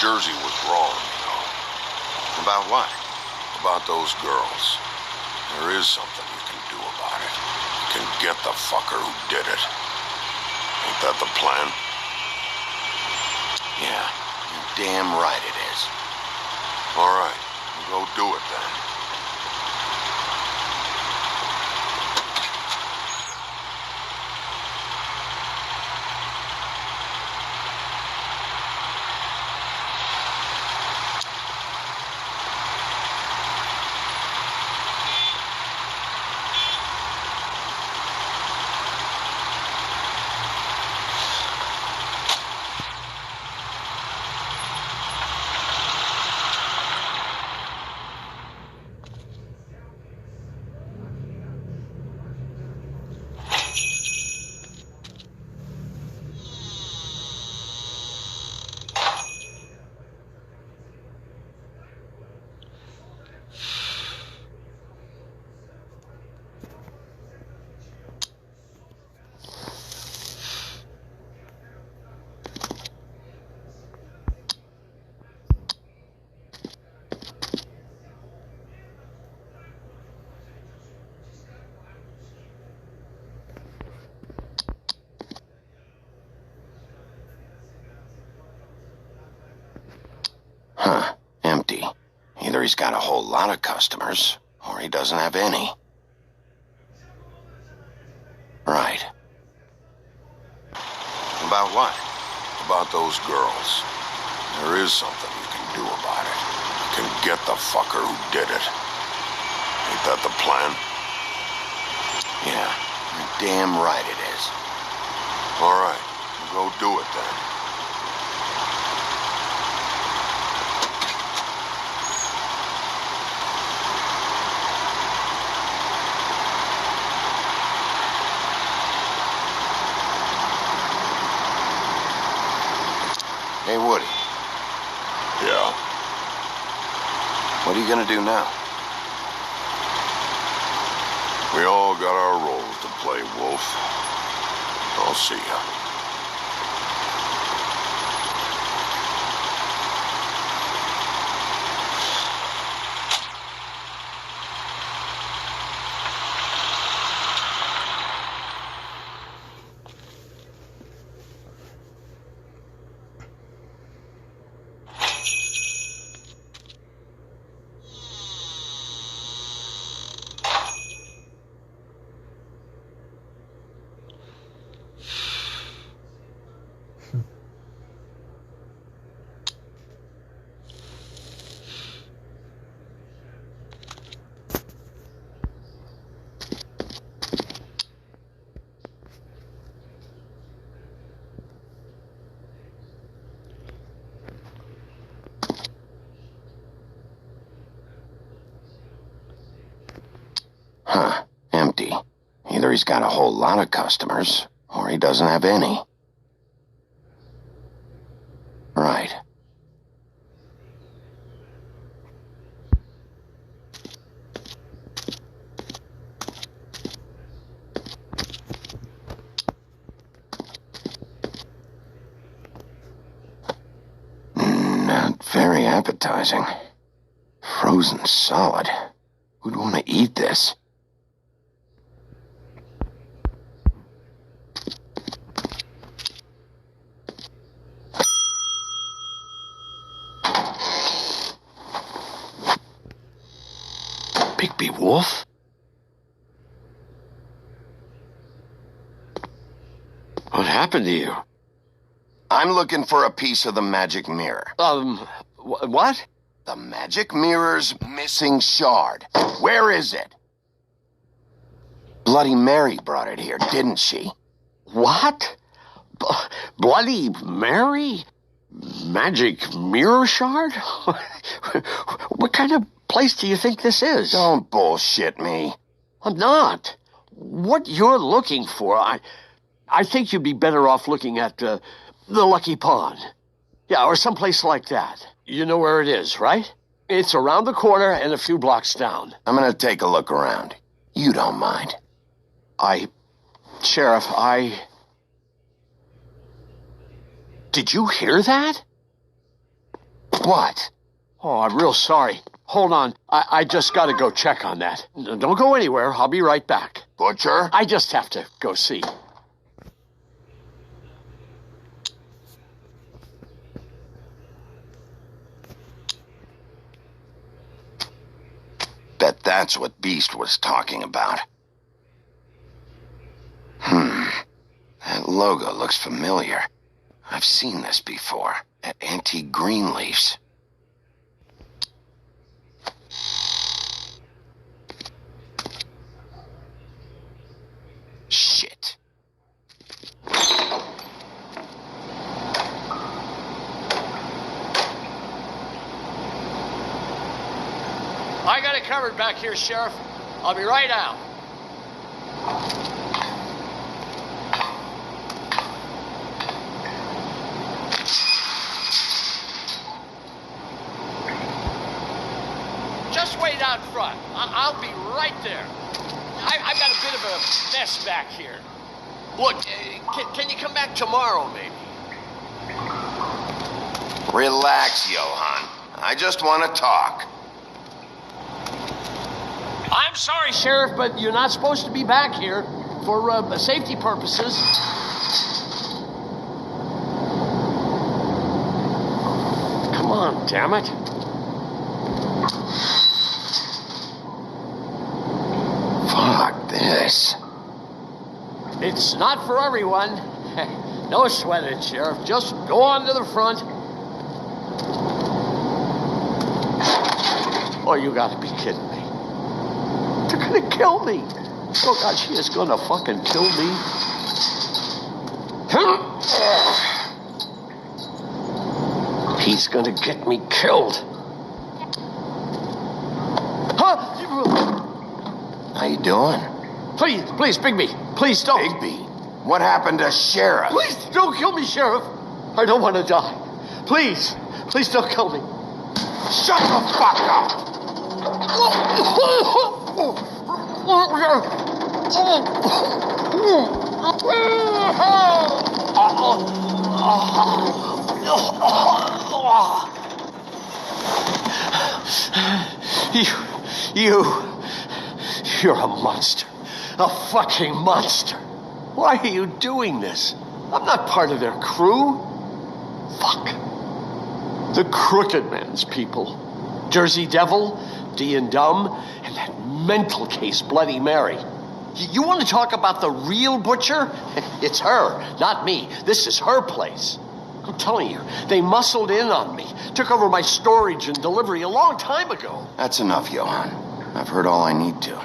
Jersey was wrong, you know. About what? About those girls. There is something you can do about it. You can get the fucker who did it. Ain't that the plan? Yeah, you're damn right it is. All right, we'll go do it then. he's got a whole lot of customers, or he doesn't have any. Right. About what? About those girls. There is something you can do about it. You can get the fucker who did it. Ain't that the plan? Yeah, you're damn right it is. All right, go do it then. Hey, Woody. Yeah? What are you gonna do now? We all got our roles to play, Wolf. I'll see ya. Huh. Empty. Either he's got a whole lot of customers, or he doesn't have any. Right. Not very appetizing. Frozen solid. Who'd want to eat this? Bigby Wolf? What happened to you? I'm looking for a piece of the magic mirror. What? The magic mirror's missing shard. Where is it? Bloody Mary brought it here, didn't she? What? Bloody Mary? Magic mirror shard? What kind of place do you think this is? Don't bullshit me. I'm not. What you're looking for, I think you'd be better off looking at the Lucky Pond. Yeah, or someplace like that. You know where it is, right? It's around the corner and a few blocks down. I'm gonna take a look around. You don't mind. Sheriff, Did you hear that? What? Oh, I'm real sorry. Hold on. I just gotta go check on that. Don't go anywhere. I'll be right back. Butcher? I just have to go see. Bet that's what Beast was talking about. That logo looks familiar. I've seen this before. At Antique Greenleaf's. Shit. I got it covered back here, Sheriff. I'll be right out. Just wait out front. I'll be right there. I've got a bit of a mess back here. Look, can you come back tomorrow, maybe? Relax, Johan. I just want to talk. I'm sorry, Sheriff, but you're not supposed to be back here for safety purposes. Come on, damn it. this? It's not for everyone. No sweating, Sheriff. Just go on to the front. Oh, you gotta be kidding me. They're gonna kill me. Oh, God, she is gonna fucking kill me. He's gonna get me killed. Huh? How you doing? Please, Bigby. Please don't. Bigby? What happened to Sheriff? Please don't kill me, Sheriff. I don't want to die. Please don't kill me. Shut the fuck up! You're a monster. A fucking monster. Why are you doing this? I'm not part of their crew. Fuck. The Crooked Man's people. Jersey Devil, D and Dumb, and that mental case Bloody Mary. You want to talk about the real butcher? It's her, not me. This is her place. I'm telling you, they muscled in on me. Took over my storage and delivery a long time ago. That's enough, Johan. I've heard all I need to.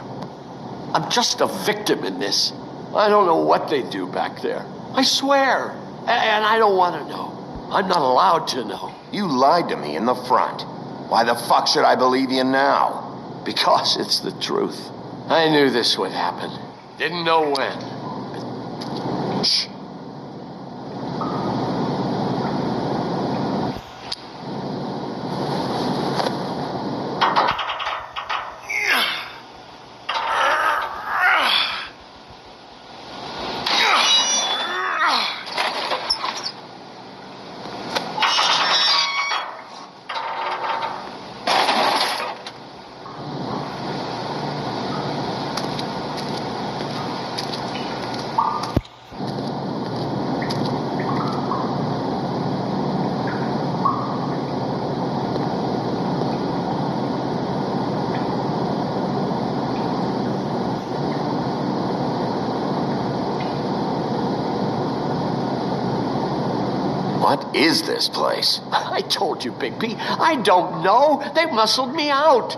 I'm just a victim in this. I don't know what they do back there. I swear. And I don't want to know. I'm not allowed to know. You lied to me in the front. Why the fuck should I believe you now? Because it's the truth. I knew this would happen. Didn't know when. Shh. What is this place? I told you, Bigby. I don't know. They muscled me out.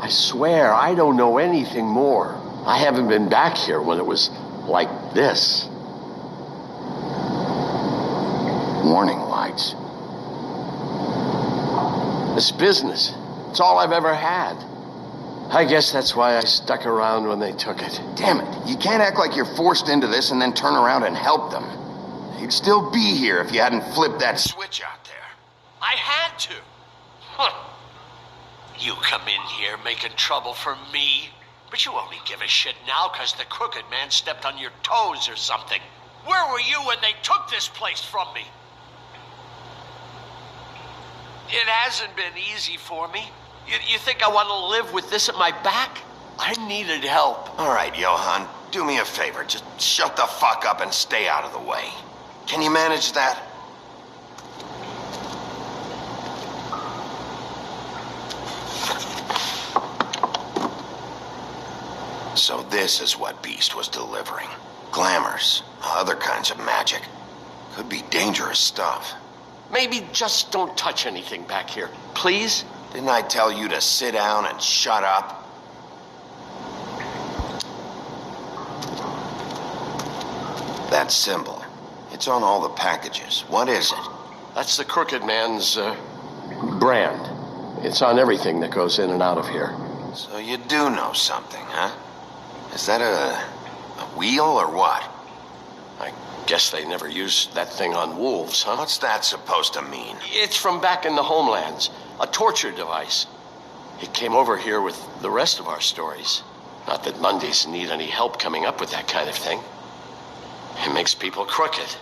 I swear, I don't know anything more. I haven't been back here when it was like this. Warning lights. This business, it's all I've ever had. I guess that's why I stuck around when they took it. Damn it. You can't act like you're forced into this and then turn around and help them. You'd still be here if you hadn't flipped that switch out there. I had to. Huh. You come in here making trouble for me, but you only give a shit now because the Crooked Man stepped on your toes or something. Where were you when they took this place from me? It hasn't been easy for me. You think I want to live with this at my back? I needed help. All right, Johan, do me a favor. Just shut the fuck up and stay out of the way. Can you manage that? So this is what Beast was delivering. Glamours, other kinds of magic. Could be dangerous stuff. Maybe just don't touch anything back here, please? Didn't I tell you to sit down and shut up? That symbol. It's on all the packages. What is it? That's the Crooked Man's, brand. It's on everything that goes in and out of here. So you do know something, huh? Is that a wheel or what? I guess they never used that thing on wolves, huh? What's that supposed to mean? It's from back in the homelands. A torture device. It came over here with the rest of our stories. Not that Mondays need any help coming up with that kind of thing. It makes people crooked.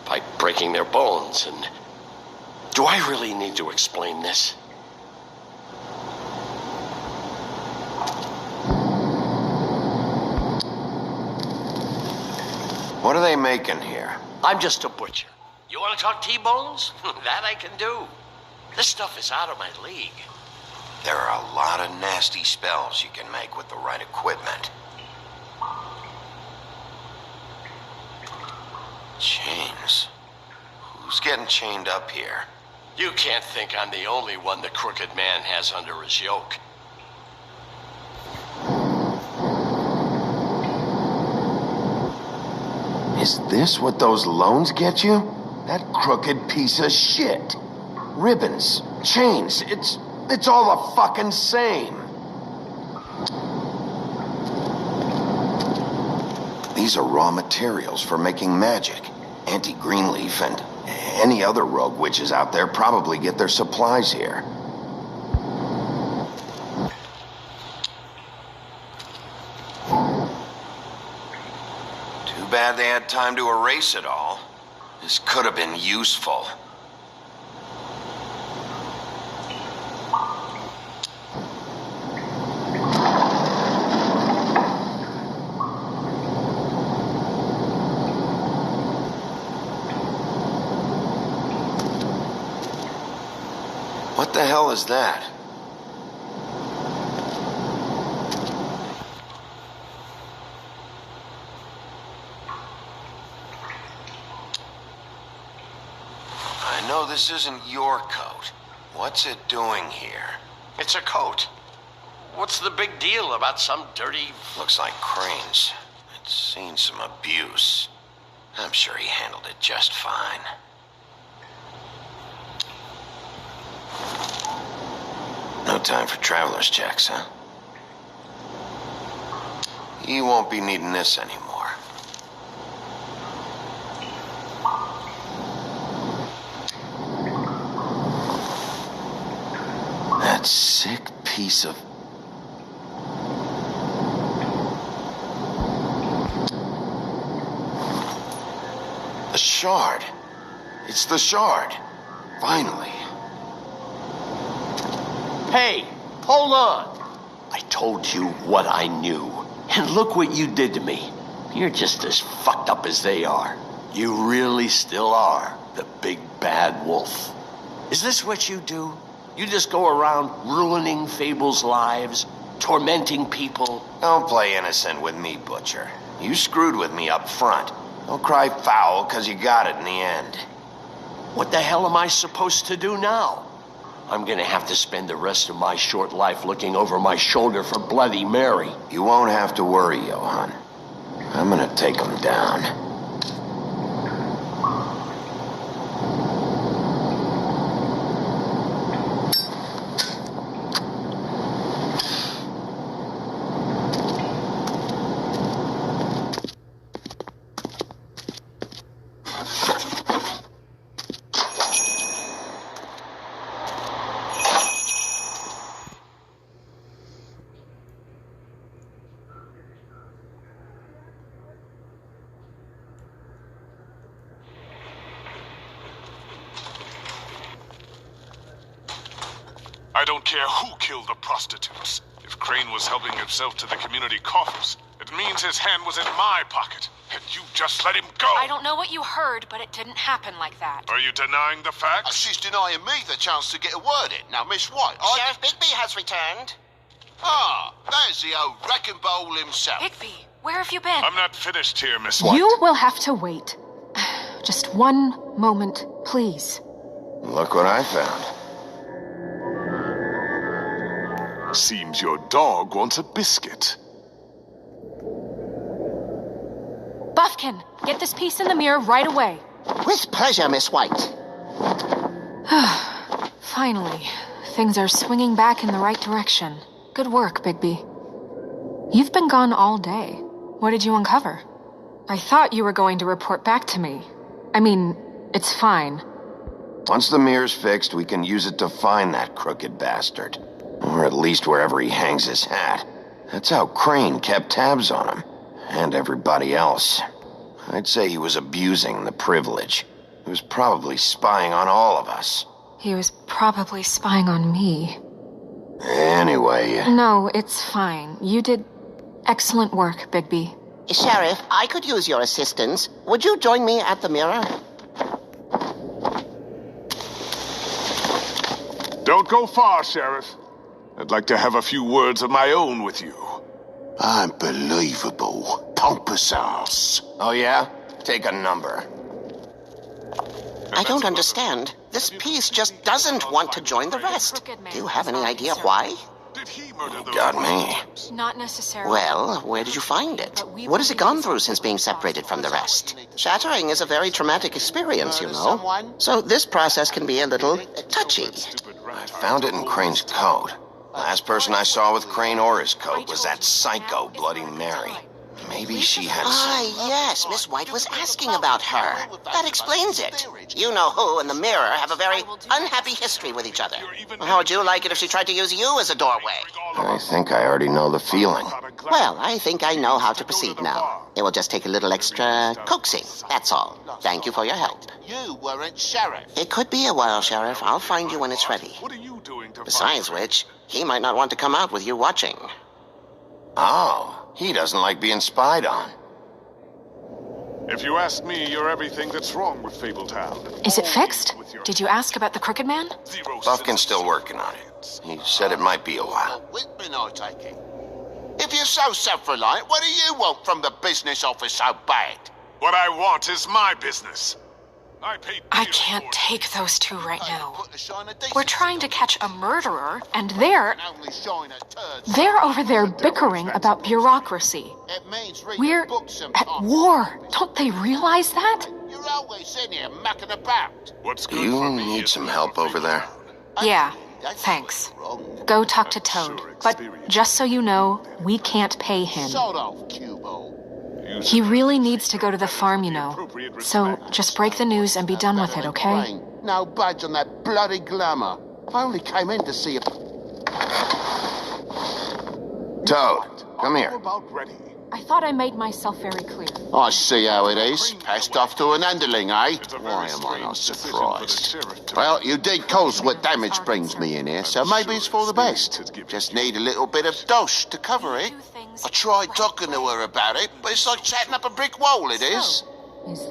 By breaking their bones and... Do I really need to explain this? What are they making here? I'm just a butcher. You want to talk T-bones? That I can do. This stuff is out of my league. There are a lot of nasty spells you can make with the right equipment. getting chained up here? You can't think I'm the only one the Crooked Man has under his yoke. Is this what those loans get you? That crooked piece of shit. Ribbons, chains, it's all the fucking same. These are raw materials for making magic. Auntie Greenleaf and any other rogue witches out there probably get their supplies here. Too bad they had time to erase it all. This could have been useful. What the hell is that? I know this isn't your coat. What's it doing here? It's a coat. What's the big deal about some dirty... Looks like Crane's. It's seen some abuse. I'm sure he handled it just fine. No time for traveler's checks, huh? You won't be needing this anymore. That sick piece of... The shard. It's the shard. Finally. Hey, hold on. I told you what I knew. And look what you did to me. You're just as fucked up as they are. You really still are the big bad wolf. Is this what you do? You just go around ruining Fable's lives, tormenting people? Don't play innocent with me, Butcher. You screwed with me up front. Don't cry foul, 'cause you got it in the end. What the hell am I supposed to do now? I'm gonna have to spend the rest of my short life looking over my shoulder for Bloody Mary. You won't have to worry, Johan. I'm gonna take him down. I don't care who killed the prostitutes. If Crane was helping himself to the community coffers, it means his hand was in my pocket, and you just let him go. I don't know what you heard, but it didn't happen like that. Are you denying the facts? She's denying me the chance to get a word in. Now, Miss White, Sheriff Bigby has returned. Ah, there's the old wrecking bowl himself. Bigby, where have you been? I'm not finished here, Miss White. You will have to wait. Just one moment, please. Look what I found. Seems your dog wants a biscuit. Buffkin, get this piece in the mirror right away. With pleasure, Miss White. Finally, things are swinging back in the right direction. Good work, Bigby. You've been gone all day. What did you uncover? I thought you were going to report back to me. I mean, it's fine. Once the mirror's fixed, we can use it to find that crooked bastard. Or at least wherever he hangs his hat. That's how Crane kept tabs on him. And everybody else. I'd say he was abusing the privilege. He was probably spying on all of us. He was probably spying on me. Anyway... No, it's fine. You did excellent work, Bigby. Sheriff, I could use your assistance. Would you join me at the mirror? Don't go far, Sheriff. I'd like to have a few words of my own with you. Unbelievable. Pompous ass. Oh yeah? Take a number. I don't understand. This piece just doesn't want to join the rest. Do you have any idea why? Got me. Not necessarily. Well, where did you find it? What has it gone through since being separated from the rest? Shattering is a very traumatic experience, you know. So this process can be a little touchy. I found it in Crane's coat. Last person I saw with Crane or his coat was that psycho Bloody Mary. Maybe she had some... yes, Miss White was asking about her. That explains it. You know who and the mirror have a very unhappy history with each other. How would you like it if she tried to use you as a doorway? I think I already know the feeling. Well, I think I know how to proceed now. It will just take a little extra coaxing, that's all. Thank you for your help. You weren't sheriff. It could be a while, Sheriff. I'll find you when it's ready. Besides which, he might not want to come out with you watching. Oh. He doesn't like being spied on. If you ask me, you're everything that's wrong with Fabletown. Is it fixed? Did you ask about the Crooked Man? Buffkin's still working on it. He said it might be a while. Whitman, I take it. If you're so self-reliant, what do you want from the business office so bad? What I want is my business. I can't take those two right now. We're trying to catch a murderer, and they're over there bickering about bureaucracy. We're at war. Don't they realize that? You're always in here mucking about. Do you need some help over there? Yeah, thanks. Go talk to Toad. But just so you know, we can't pay him. Sort of, Cubo. He really needs to go to the farm, you know. So just break the news and be done with it, okay? No budge on that bloody glamour. I only came in to see if... Toad, come here. I thought I made myself very clear. I see how it is. Passed off to an underling, eh? Why am I not surprised? Well, you did cause what damage brings me in here, so maybe it's for the best. Just need a little bit of dosh to cover it. I tried talking to her about it, but it's like chatting up a brick wall, it is.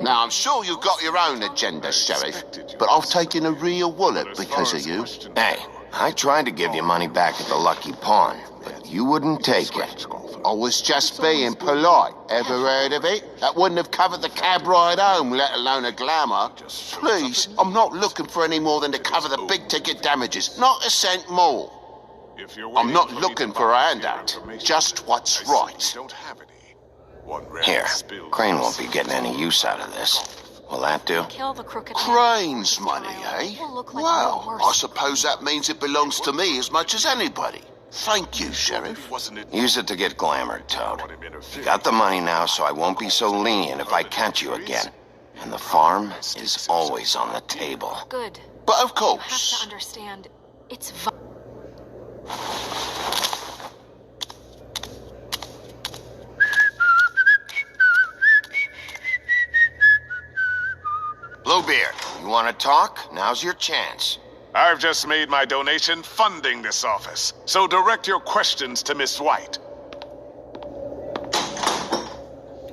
Now, I'm sure you've got your own agenda, Sheriff, but I've taken a real wallop because of you. Hey, I tried to give you money back at the Lucky Pawn, but you wouldn't take it. I was just being polite. Ever heard of it? That wouldn't have covered the cab ride home, let alone a glamour. Please, I'm not looking for any more than to cover the big-ticket damages. Not a cent more. I'm not looking for a handout. Just what's right. Here, Crane won't be getting any use out of this. Will that do? Crane's money, eh? Well, I suppose that means it belongs to me as much as anybody. Thank you, Sheriff. Use it to get glamored, Toad. You got the money now, so I won't be so lenient if I catch you again. And the farm is always on the table. Good. But of course. You have to understand, it's... Bluebeard, you want to talk? Now's your chance. I've just made my donation funding this office, so direct your questions to Miss White.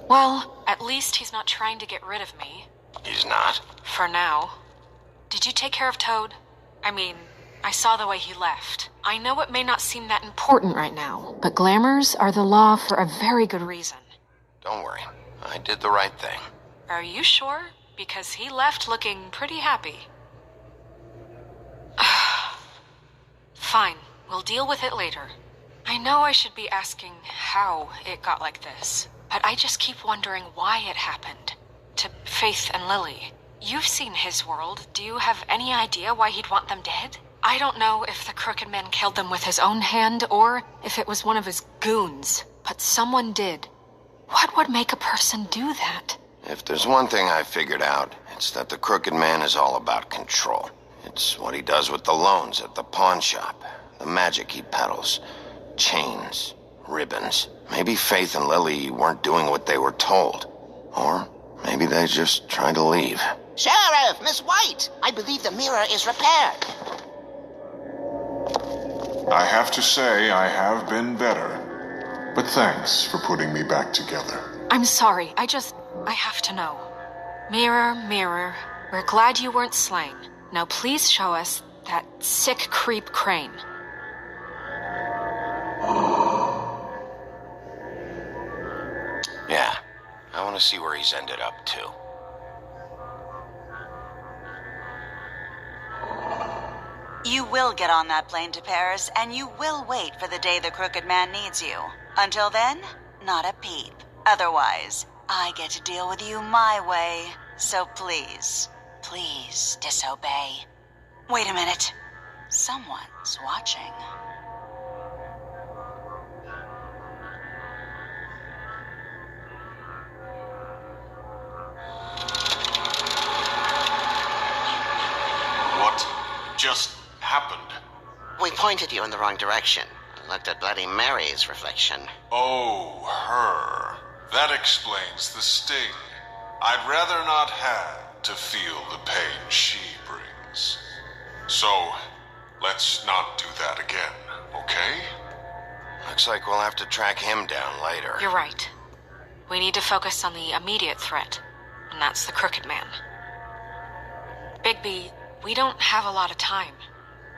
Well, at least he's not trying to get rid of me. He's not. For now. Did you take care of Toad? I mean, I saw the way he left. I know it may not seem that important right now, but glamours are the law for a very good reason. Don't worry. I did the right thing. Are you sure? Because he left looking pretty happy. Fine, we'll deal with it later. I know I should be asking how it got like this, but I just keep wondering why it happened. To Faith and Lily. You've seen his world. Do you have any idea why he'd want them dead? I don't know if the Crooked Man killed them with his own hand or if it was one of his goons, but someone did. What would make a person do that? If there's one thing I figured out, it's that the Crooked Man is all about control. It's what he does with the loans at the pawn shop, the magic he peddles, chains, ribbons. Maybe Faith and Lily weren't doing what they were told. Or maybe they just tried to leave. Sheriff, Miss White, I believe the mirror is repaired. I have to say I have been better. But thanks for putting me back together. I'm sorry, I have to know. Mirror, mirror, we're glad you weren't slain. Now please show us that sick creep Crane. Yeah, I want to see where he's ended up, too. You will get on that plane to Paris, and you will wait for the day the Crooked Man needs you. Until then, not a peep. Otherwise, I get to deal with you my way. So please, please disobey. Wait a minute. Someone's watching. What just happened? We pointed you in the wrong direction. Looked at Bloody Mary's reflection. Oh, her. That explains the sting. I'd rather not have to feel the pain she brings. So, let's not do that again, okay? Looks like we'll have to track him down later. You're right. We need to focus on the immediate threat, and that's the Crooked Man. Bigby, we don't have a lot of time.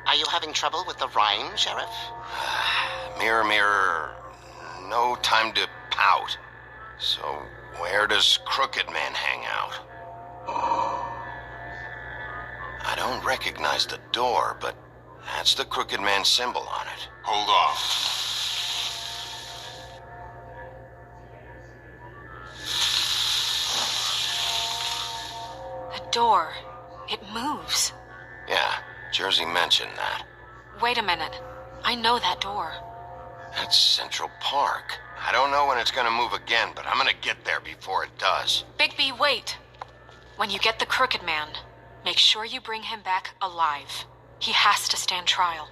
Are you having trouble with the rhyme, Sheriff? Mirror, mirror, no time to pout. So, where does Crooked Man hang out? I don't recognize the door, but that's the Crooked Man symbol on it. Hold on. The door, it moves. Yeah, Jersey mentioned that. Wait a minute. I know that door. That's Central Park. I don't know when it's gonna move again, but I'm gonna get there before it does. Bigby, wait. When you get the Crooked Man, make sure you bring him back alive. He has to stand trial.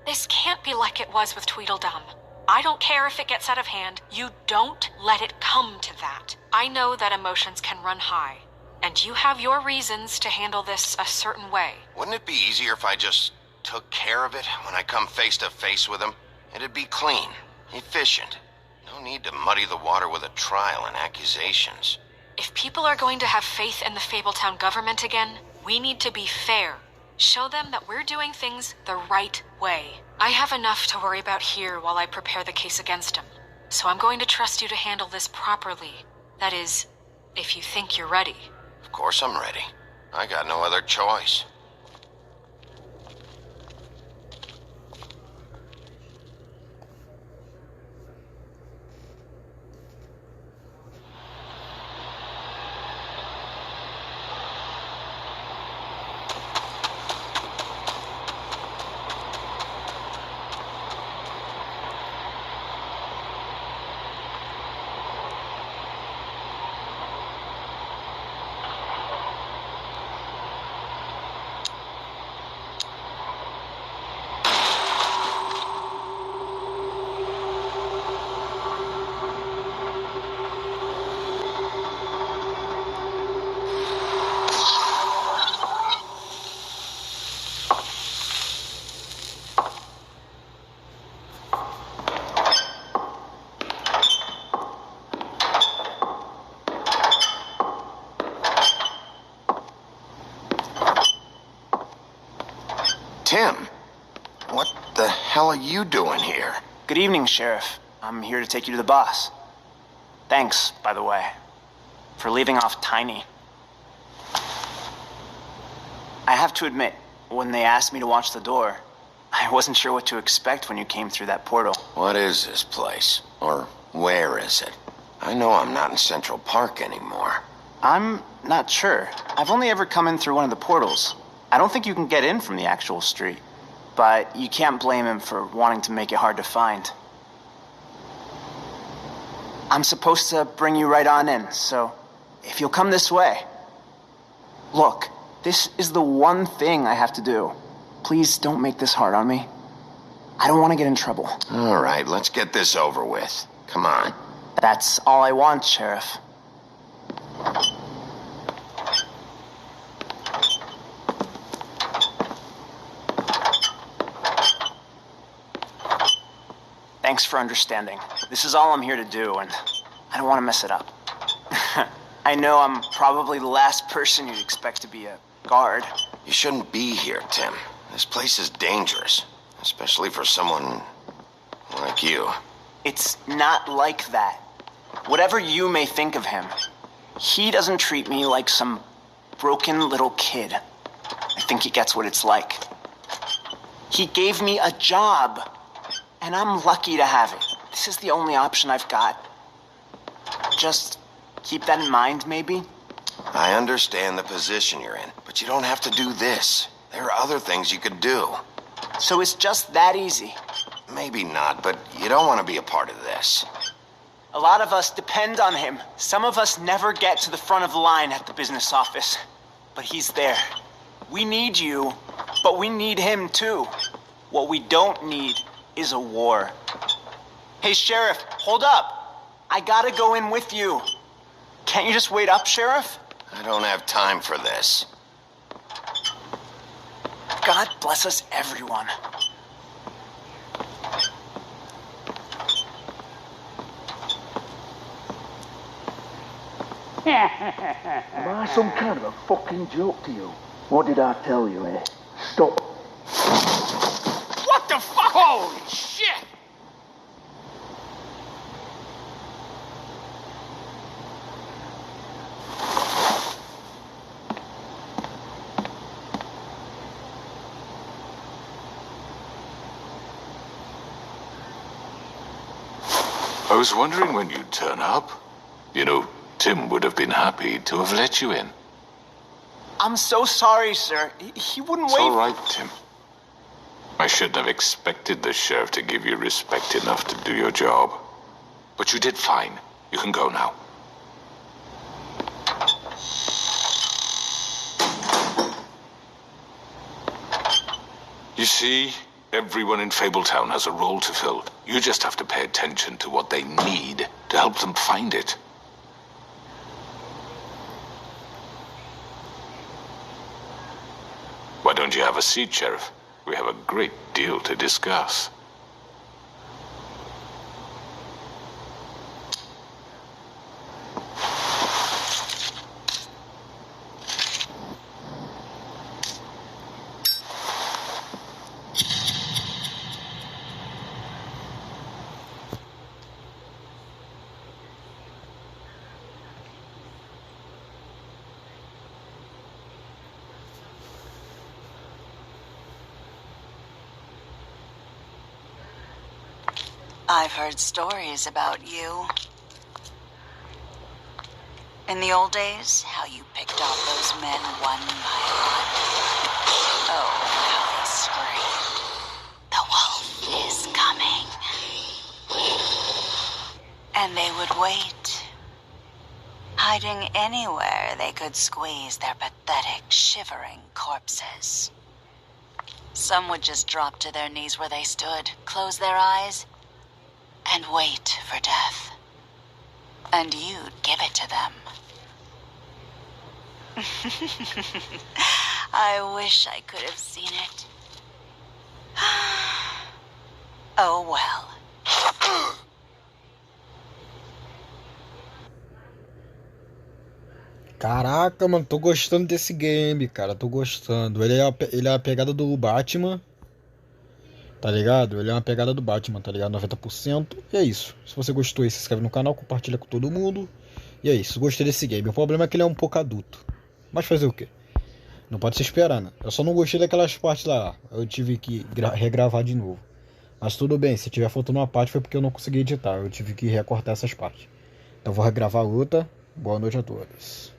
This can't be like it was with Tweedledum. I don't care if it gets out of hand. You don't let it come to that. I know that emotions can run high, and you have your reasons to handle this a certain way. Wouldn't it be easier if I just took care of it when I come face to face with him? It'd be clean, efficient. No need to muddy the water with a trial and accusations. If people are going to have faith in the Fabletown government again, we need to be fair. Show them that we're doing things the right way. I have enough to worry about here while I prepare the case against him. So I'm going to trust you to handle this properly. That is, if you think you're ready. Of course I'm ready. I got no other choice. Tim, what the hell are you doing here? Good evening, Sheriff. I'm here to take you to the boss. Thanks, by the way, for leaving off Tiny. I have to admit, when they asked me to watch the door, I wasn't sure what to expect when you came through that portal. What is this place? Or where is it? I know I'm not in Central Park anymore. I'm not sure. I've only ever come in through one of the portals. I don't think you can get in from the actual street, but you can't blame him for wanting to make it hard to find. I'm supposed to bring you right on in, so if you'll come this way. Look, this is the one thing I have to do. Please don't make this hard on me. I don't want to get in trouble. All right, let's get this over with. Come on. That's all I want, Sheriff. Thanks for understanding. This is all I'm here to do, and I don't want to mess it up. I know I'm probably the last person you'd expect to be a guard. You shouldn't be here, Tim. This place is dangerous, especially for someone like you. It's not like that. Whatever you may think of him, he doesn't treat me like some broken little kid. I think he gets what it's like. He gave me a job. And I'm lucky to have it. This is the only option I've got. Just keep that in mind, maybe? I understand the position you're in, but you don't have to do this. There are other things you could do. So it's just that easy? Maybe not, but you don't want to be a part of this. A lot of us depend on him. Some of us never get to the front of the line at the business office. But he's there. We need you, but we need him too. What we don't need is a war. Hey, Sheriff, hold up. I gotta go in with you. Can't you just wait up, Sheriff? I don't have time for this. God bless us, everyone. Am I some kind of a fucking joke to you? What did I tell you, eh? Stop. What the fuck? Holy shit! I was wondering when you'd turn up. You know, Tim would have been happy to have let you in. I'm so sorry, sir. He wouldn't It's wait. all right, Tim. I shouldn't have expected the sheriff to give you respect enough to do your job. But you did fine. You can go now. You see, everyone in Fabletown has a role to fill. You just have to pay attention to what they need to help them find it. Why don't you have a seat, Sheriff? We have a great deal to discuss. I've heard stories about you. In the old days, how you picked off those men one by one. Oh, how they screamed. The wolf is coming. And they would wait, hiding anywhere they could squeeze their pathetic, shivering corpses. Some would just drop to their knees where they stood, close their eyes, and wait for death. And you'd give it to them. I wish I could have seen it. Oh well. Caraca, mano, tô gostando desse game, cara, tô gostando. Ele é a pegada do Batman, tá ligado? Ele é uma pegada do Batman, tá ligado? 90%. E é isso. Se você gostou, se inscreve no canal, compartilha com todo mundo. E é isso, gostei desse game. O problema é que ele é um pouco adulto. Mas fazer o quê? Não pode se esperar, né? Eu só não gostei daquelas partes lá. Eu tive que regravar de novo. Mas tudo bem, se tiver faltando uma parte foi porque eu não consegui editar. Eu tive que recortar essas partes. Então vou regravar outra. Boa noite a todos.